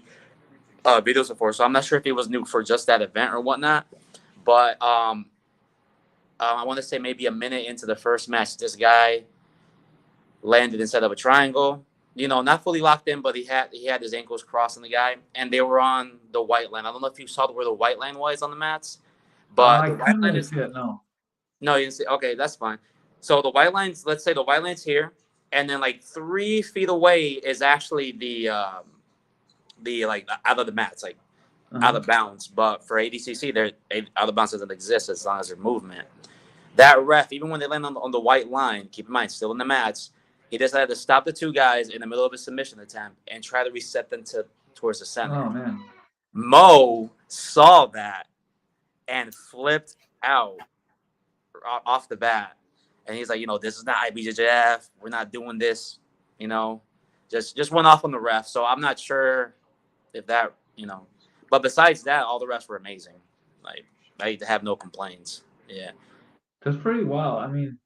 videos before, so I'm not sure if he was new for just that event or whatnot. But I want to say maybe a minute into the first match, this guy landed instead of a triangle. Not fully locked in, but he had his ankles crossed on the guy, and they were on the white line. I don't know if you saw where the white line was on the mats, but I the white couldn't line really is see it. No. no, you didn't see. Okay, that's fine. So the white lines, let's say the white line's here, and then like 3 feet away is actually the like out of the mats, like out of bounds. But for ADCC, there out of bounds doesn't exist as long as there's movement. That ref, even when they land on the white line, keep in mind, still in the mats, he decided to stop the 2 guys in the middle of a submission attempt and try to reset them towards the center. Oh man. Mo saw that and flipped out off the bat, and he's like, this is not IBJJF. We're not doing this. Just went off on the ref. So I'm not sure if that, But besides that, all the refs were amazing. Like I have no complaints. Yeah. That's pretty wild. I mean,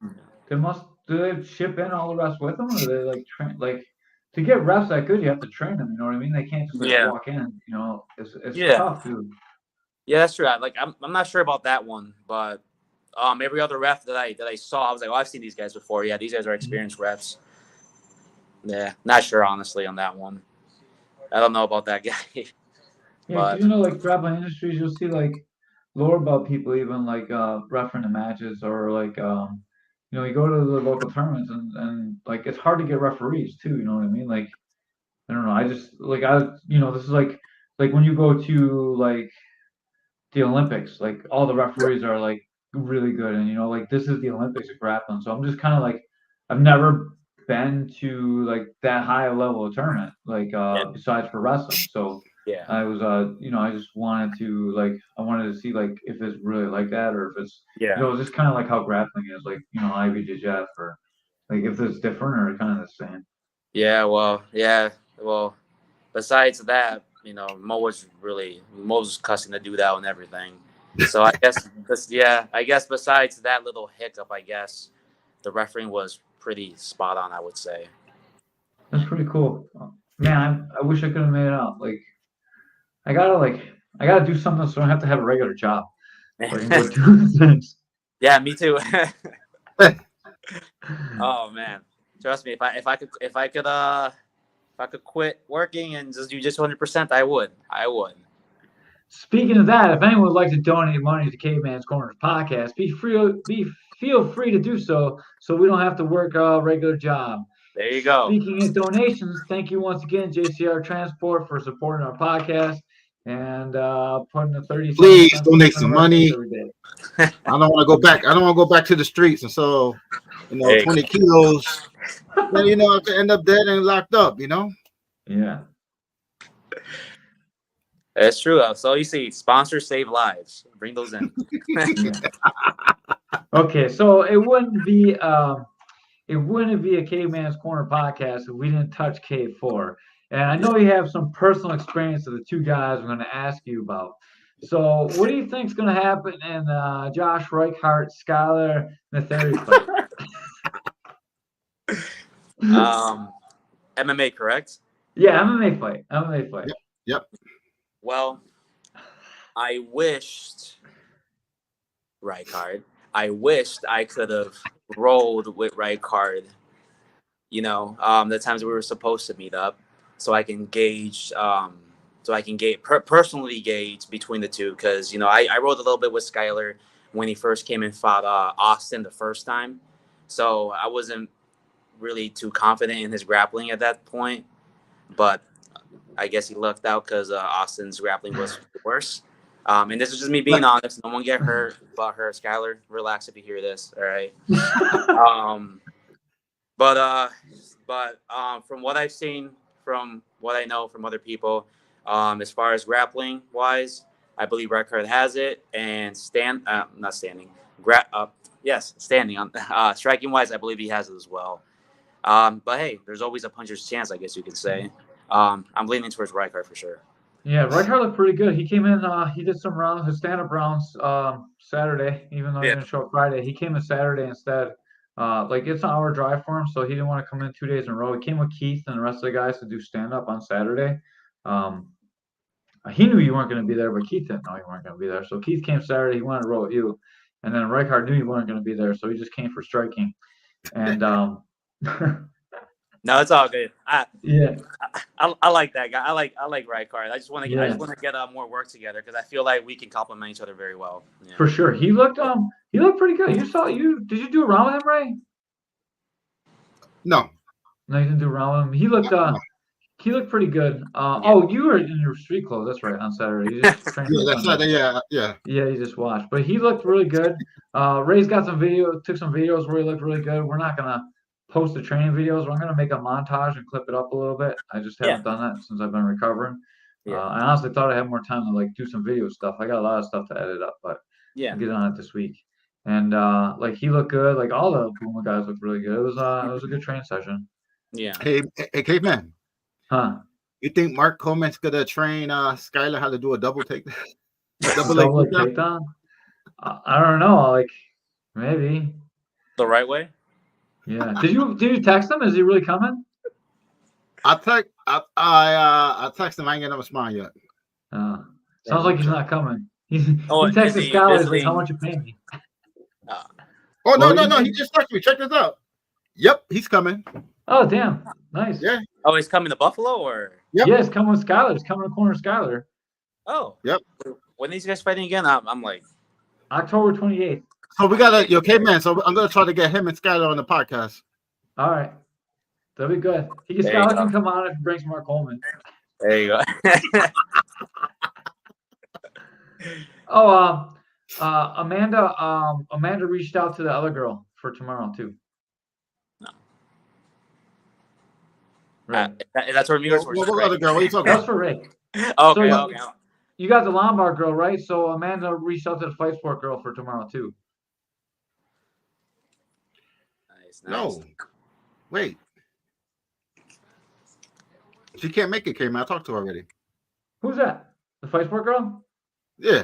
do they ship in all the refs with them, or do they like train like to get refs that good? You have to train them. You know what I mean? They can't just walk in. It's tough, dude. Yeah, that's true. I'm not sure about that one, but every other ref that I saw, I was like, oh, I've seen these guys before. Yeah, these guys are experienced refs. Yeah, not sure honestly on that one. I don't know about that guy. Yeah, because like grappling industries, you'll see like lower belt people even like refereeing the matches or like you go to the local tournaments and like it's hard to get referees too. You know what I mean? Like I don't know. I just like this is like when you go to like the Olympics, like all the referees are like really good, and like this is the Olympics of grappling. So I'm just kind of like I've never been to like that high level of tournament, like besides for wrestling. So Yeah. I was I just wanted to to see like if it's really like that or if it's Yeah. just kind of like how grappling is like IBJJF or like if it's different or kind of the same. Yeah. Well, besides that, Mo was cussing the dude out and everything. So I guess besides that little hiccup, I guess the refereeing was pretty spot on, I would say. That's pretty cool. Man, I wish I could have made it out. I gotta do something so I don't have to have a regular job. So I can go do things. Yeah, me too. Oh man, trust me, if I could quit working and just do just 100%, I would. Speaking of that, if anyone would like to donate money to Caveman's Corners podcast, feel free to do so we don't have to work a regular job. There you go. Speaking of donations, thank you once again, JCR Transport, for supporting our podcast and putting the 30 Please cents donate some money. every day. I don't want to go back. I don't want to go back to the streets, and so 20 kilos. Then I could end up dead and locked up. Yeah. That's true. So you see, sponsors save lives. Bring those in. Okay, so it wouldn't be a Caveman's Corner podcast if we didn't touch K4. And I know you have some personal experience of the two guys I'm going to ask you about. So what do you think is going to happen in Josh Reichart, Skylar Nathari fight? MMA, correct? Yeah, MMA fight. MMA fight. Yep. Well, I wished I could have rolled with Reichard, the times we were supposed to meet up, so I can personally gauge between the two, because I rode a little bit with Skylar when he first came and fought Austin the first time, so I wasn't really too confident in his grappling at that point, but I guess he lucked out because Austin's grappling was worse. And this is just me being honest. No one get hurt but her. Skylar, relax if you hear this. All right. But from what I've seen, from what I know from other people, as far as grappling wise, I believe Reichard has it, and standing on striking wise, I believe he has it as well. But hey, there's always a puncher's chance, I guess you could say. I'm leaning towards Reichard for sure. Yeah, Reichard looked pretty good. He came in, he did some rounds, his stand-up rounds Saturday, even though he didn't show up Friday. He came in Saturday instead. It's an hour drive for him, so he didn't want to come in 2 days in a row. He came with Keith and the rest of the guys to do stand-up on Saturday. He knew you weren't going to be there, but Keith didn't know you weren't going to be there. So Keith came Saturday. He wanted to roll with you. And then Reichard knew you weren't going to be there, so he just came for striking. And no, it's all good. I like that guy. I like Reichard. I just want to get more work together because I feel like we can complement each other very well. Yeah. For sure. He looked pretty good. Did you do a round with him, Ray? No, you didn't do a round with him. He looked pretty good. You were in your street clothes. That's right, on Saturday. You just trained yeah. Yeah, you just watched. But he looked really good. Ray's got took some videos where he looked really good. We're not gonna post the training videos. I'm gonna make a montage and clip it up a little bit. I just haven't done that since I've been recovering. Yeah. I honestly thought I had more time to do some video stuff. I got a lot of stuff to edit up, but I'll get on it this week. And he looked good. All the Puma guys looked really good. It was a good training session. Yeah. Hey, Caveman. Huh? You think Mark Coleman's gonna train Skylar how to do a double takedown? double leg takedown? I don't know. Maybe. The right way? Yeah. Did you text him? Is he really coming? I texted him. I ain't getting a response yet. Sounds like he's not coming. He texted Skylar, how much you pay me? No. He just texted me. Check this out. Yep, he's coming. Oh, damn. Nice. Yeah. Oh, he's coming to Buffalo, or? Yep. Yeah, he's coming with Skylar. He's coming to corner Skylar. Oh. Yep. When are these guys fighting again? I'm like October 28th. So we got Caveman. So I'm gonna try to get him and Skylar on the podcast. All right. That'll be good. Skylar can come on if he brings Mark Coleman. There you go. Amanda reached out to the other girl for tomorrow too. Right. That's for me or for What Stray? other girl? What are you talking That's about? for Rick. Okay, So okay. you got the Lombard girl, right? So Amanda reached out to the Fight Sport girl for tomorrow too. Nice. No, wait. She can't make it, Caveman. I talked to her already. Who's that? The Fight Sport girl? Yeah,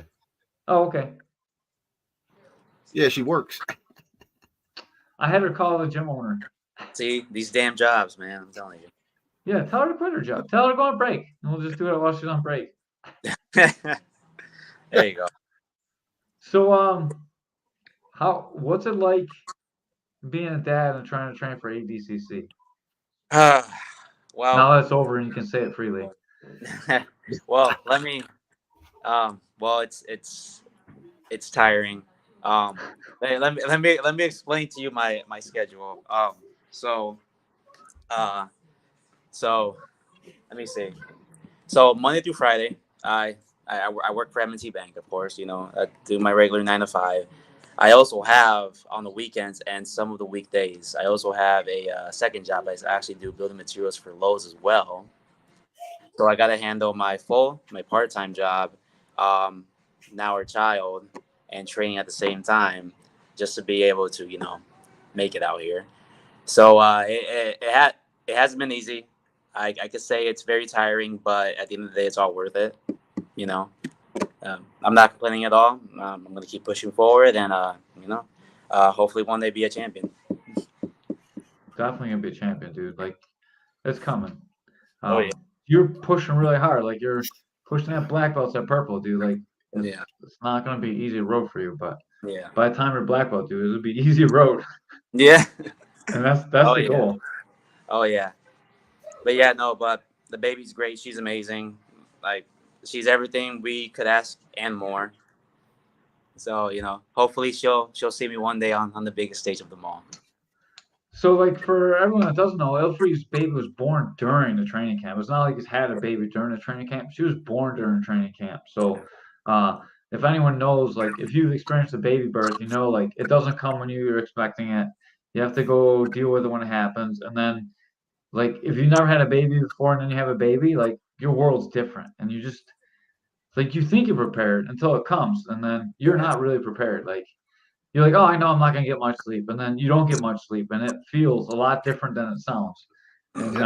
Oh, okay. yeah, she works. I had her call the gym owner. See, these damn jobs, man. I'm telling you. Yeah, tell her to quit her job. Tell her to go on break, and we'll just do it while she's on break. There you go. So, what's it like being a dad and trying to train for ADCC? Well, Now that's over, and you can say it freely. well, let me. Well, it's tiring. Let me explain to you my schedule. So, uh, so let me see. So Monday through Friday, I work for M&T Bank, of course. You know, I do my regular 9 to 5. I also have on the weekends and some of the weekdays. I also have a second job. I actually do building materials for Lowe's as well. So I got to handle my part-time job, um, now our child, and training at the same time, just to be able to make it out here. So it hasn't been easy. I could say it's very tiring, but at the end of the day, it's all worth it. You know, I'm not complaining at all. I'm going to keep pushing forward, and hopefully one day be a champion. Definitely gonna be a champion, dude. Like, it's coming. Oh yeah, You're pushing really hard. Like, you're pushing that black belt to purple, dude. Like, yeah, it's not gonna be easy road for you, but yeah, by the time you're black belt, dude, it'll be easy road, yeah. and that's Oh the yeah, goal. oh yeah. But yeah, no. But the baby's great. She's amazing. Like she's everything we could ask and more. So hopefully she'll see me one day on the biggest stage of them all. So, like, for everyone that doesn't know, Elfrey's baby was born during the training camp. It's not like he's had a baby during the training camp. She was born during training camp. So, uh, if anyone knows, like, if you've experienced a baby birth, you know, like, it doesn't come when you're expecting it. You have to go deal with it when it happens. And then, like, if you never had a baby before and then you have a baby, like, your world's different. And you just, like, you think you're prepared until it comes. And then you're not really prepared. Like, you're like, oh, I know I'm not gonna get much sleep, and then you don't get much sleep, and it feels a lot different than it sounds. And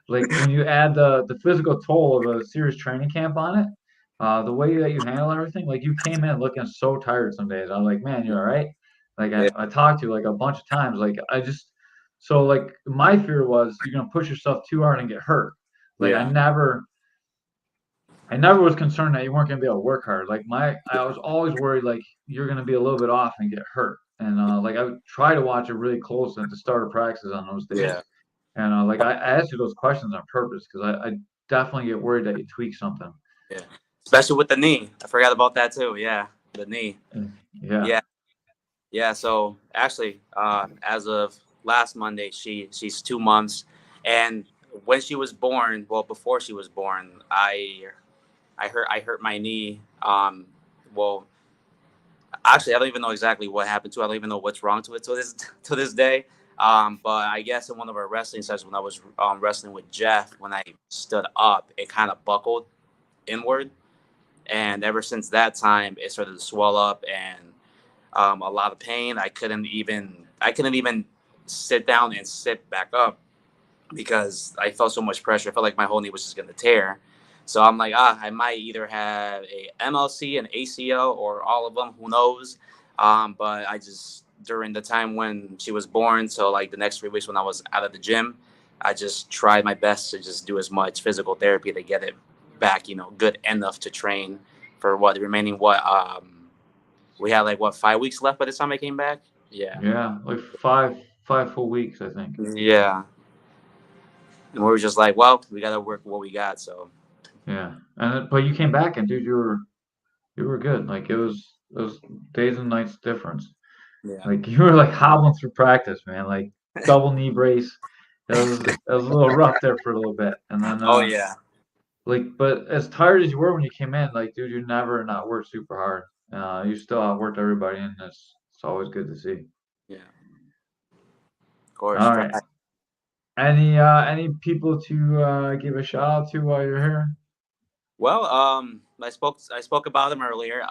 like when you add the physical toll of a serious training camp on it, the way that you handle everything, like you came in looking so tired some days. I'm like, man, you're all right. Like Yeah, I talked to you like a bunch of times. Like I just so like my fear was you're gonna push yourself too hard and get hurt. Like yeah, I never was concerned that you weren't gonna be able to work hard. Like I was always worried like you're gonna be a little bit off and get hurt. And like I would try to watch it really close at the start of practices on those days. yeah, And like I asked you those questions on purpose because I definitely get worried that you tweak something. yeah. Especially with the knee. I forgot about that too. Yeah, the knee. Yeah. Yeah, yeah. So actually, as of last Monday, she's 2 months, and when she was born, well, before she was born, I hurt my knee. Well, actually, I don't even know exactly what happened to it. I don't even know what's wrong to it to this day. But I guess in one of our wrestling sessions when I was wrestling with Jeff, when I stood up, it kind of buckled inward, and ever since that time, it started to swell up and a lot of pain. I couldn't even sit down and sit back up because I felt so much pressure. I felt like my whole knee was just gonna tear. So I'm like, I might either have a MLC, an ACL, or all of them. Who knows? But I just during the time when she was born, so like the next 3 weeks when I was out of the gym, I just tried my best to just do as much physical therapy to get it back, good enough to train for the remaining we had like 5 weeks left by the time I came back. Yeah, Yeah. Like five full weeks, I think. yeah. And we were just like, well, we got to work what we got. So Yeah. But you came back and dude, you were good. Like it was days and nights difference. yeah. Like you were like hobbling through practice, man. Like double knee brace. It was a little rough there for a little bit. And then Oh yeah, like, but as tired as you were when you came in, like, dude, you never not worked super hard. You still outworked everybody, and it's always good to see. yeah. Of course, All try. right. Any people to give a shout out to while you're here? Well, I spoke about him earlier.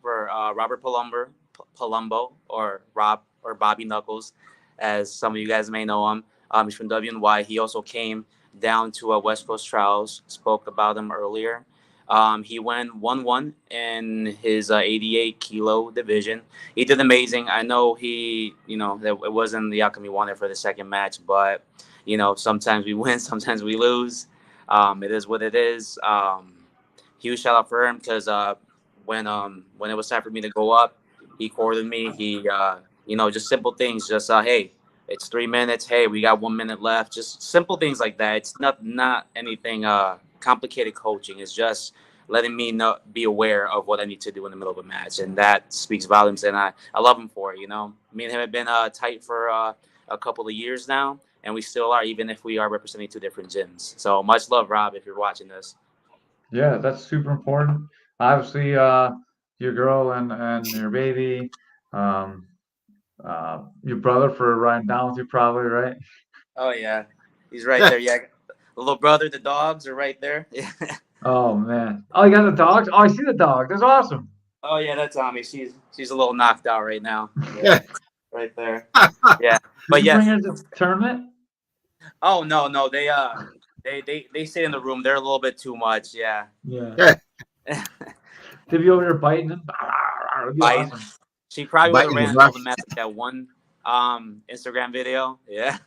For Robert Palumbo, or Rob, or Bobby Knuckles, as some of you guys may know him. He's from WNY. He also came down to West Coast Trials. Spoke about him earlier. He went 1-1 in his 88 kilo division. He did amazing. I know that it wasn't the outcome he wanted for the second match, but sometimes we win, sometimes we lose. It is what it is. Huge shout out for him, because when it was time for me to go up, he courted me. He just simple things. Just hey, it's 3 minutes. Hey, we got 1 minute left. Just simple things like that. It's not anything complicated coaching. It's just letting me be aware of what I need to do in the middle of a match, and that speaks volumes. And I love him for it. Me and him have been tight for a couple of years now, and we still are, even if we are representing two different gyms. So much love, Rob, if you're watching this. Yeah, that's super important. Obviously, your girl and your baby, your brother for riding down with you, probably, right? Oh yeah, he's right there. Yeah, the little brother, the dogs are right there. Yeah. Oh man. Oh, you got the dogs? Oh, I see the dog. That's awesome. Oh yeah, that's Tommy. She's a little knocked out right now. Yeah. Right there. Yeah, but Did you yes. bring her to the tournament? Oh no, they stay in the room. They're a little bit too much. Yeah. Yeah. To be over there biting them. Biting. Awesome. She probably would have Biting ran is all the rough. mess with that one Instagram video. Yeah.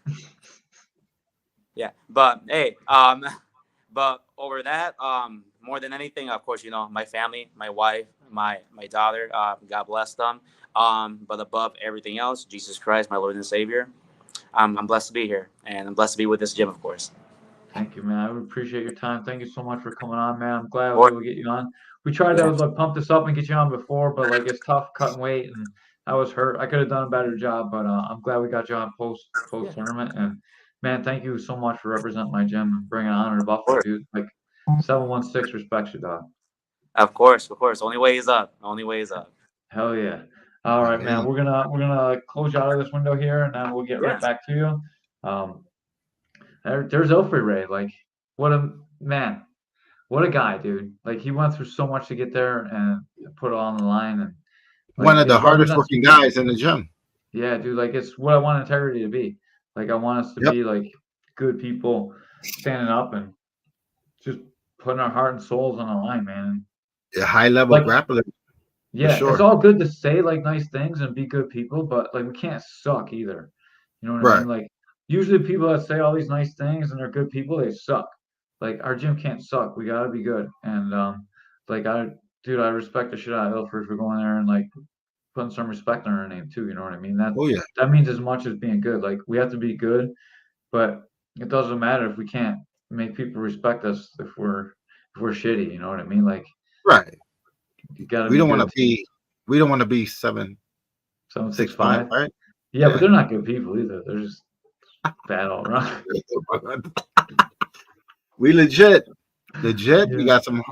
Yeah. But hey, but over that, more than anything, of course, my family, my wife, my daughter, God bless them. But above everything else, Jesus Christ, my Lord and Savior. I'm blessed to be here, and I'm blessed to be with this gym, of course. Thank you, man. I would appreciate your time. Thank you so much for coming on, man. I'm glad I was able to get you on. We tried to pump this up and get you on before, but it's tough cutting weight, and I was hurt. I could have done a better job, but I'm glad we got you on post tournament. And man, thank you so much for representing my gym and bringing honor to Buffalo, dude. 716 respects you, dog. Of course. Only way is up. Hell yeah. All right, man. We're gonna close you out of this window here, and then we'll get right back to you. There's Ilfrey Ray. What a man. What a guy, dude. He went through so much to get there and put it all on the line. And one of the hardest working guys in the gym. Yeah, dude. It's what I want integrity to be. I want us to be good people standing up and just putting our heart and souls on the line, man. A high level grappler. Yeah, it's all good to say nice things and be good people, but we can't suck either. You know what I mean? Usually people that say all these nice things and they're good people, they suck. Our gym can't suck. We gotta be good. And I respect the shit out of Ilford for going there and putting some respect on her name too. You know what I mean? That means as much as being good. We have to be good, but it doesn't matter if we can't make people respect us if we're shitty. You know what I mean? Right. You gotta. We don't want to be. We don't want to be 7'6'5", right? Yeah, but they're not good people either. They're just bad all around. We legit. Yeah. We got some,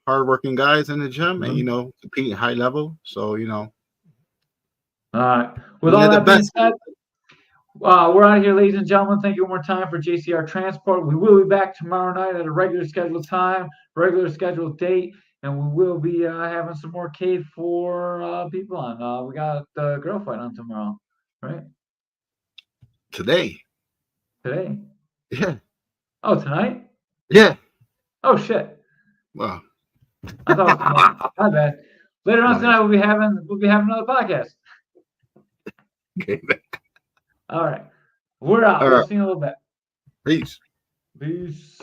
hardworking guys in the gym, and compete high level. So All right. With all that being said, we're out of here, ladies and gentlemen. Thank you one more time for JCR Transport. We will be back tomorrow night at a regular scheduled time, regular scheduled date, and we will be having some more K4 people on. We got the girl fight on tomorrow, right? Today. Yeah. Oh, tonight? Yeah. Oh shit. Well, I thought it was tomorrow. My bad. Later on tonight we'll be having another podcast. Okay. All right. We're out. We'll see you in a little bit. Peace. Peace.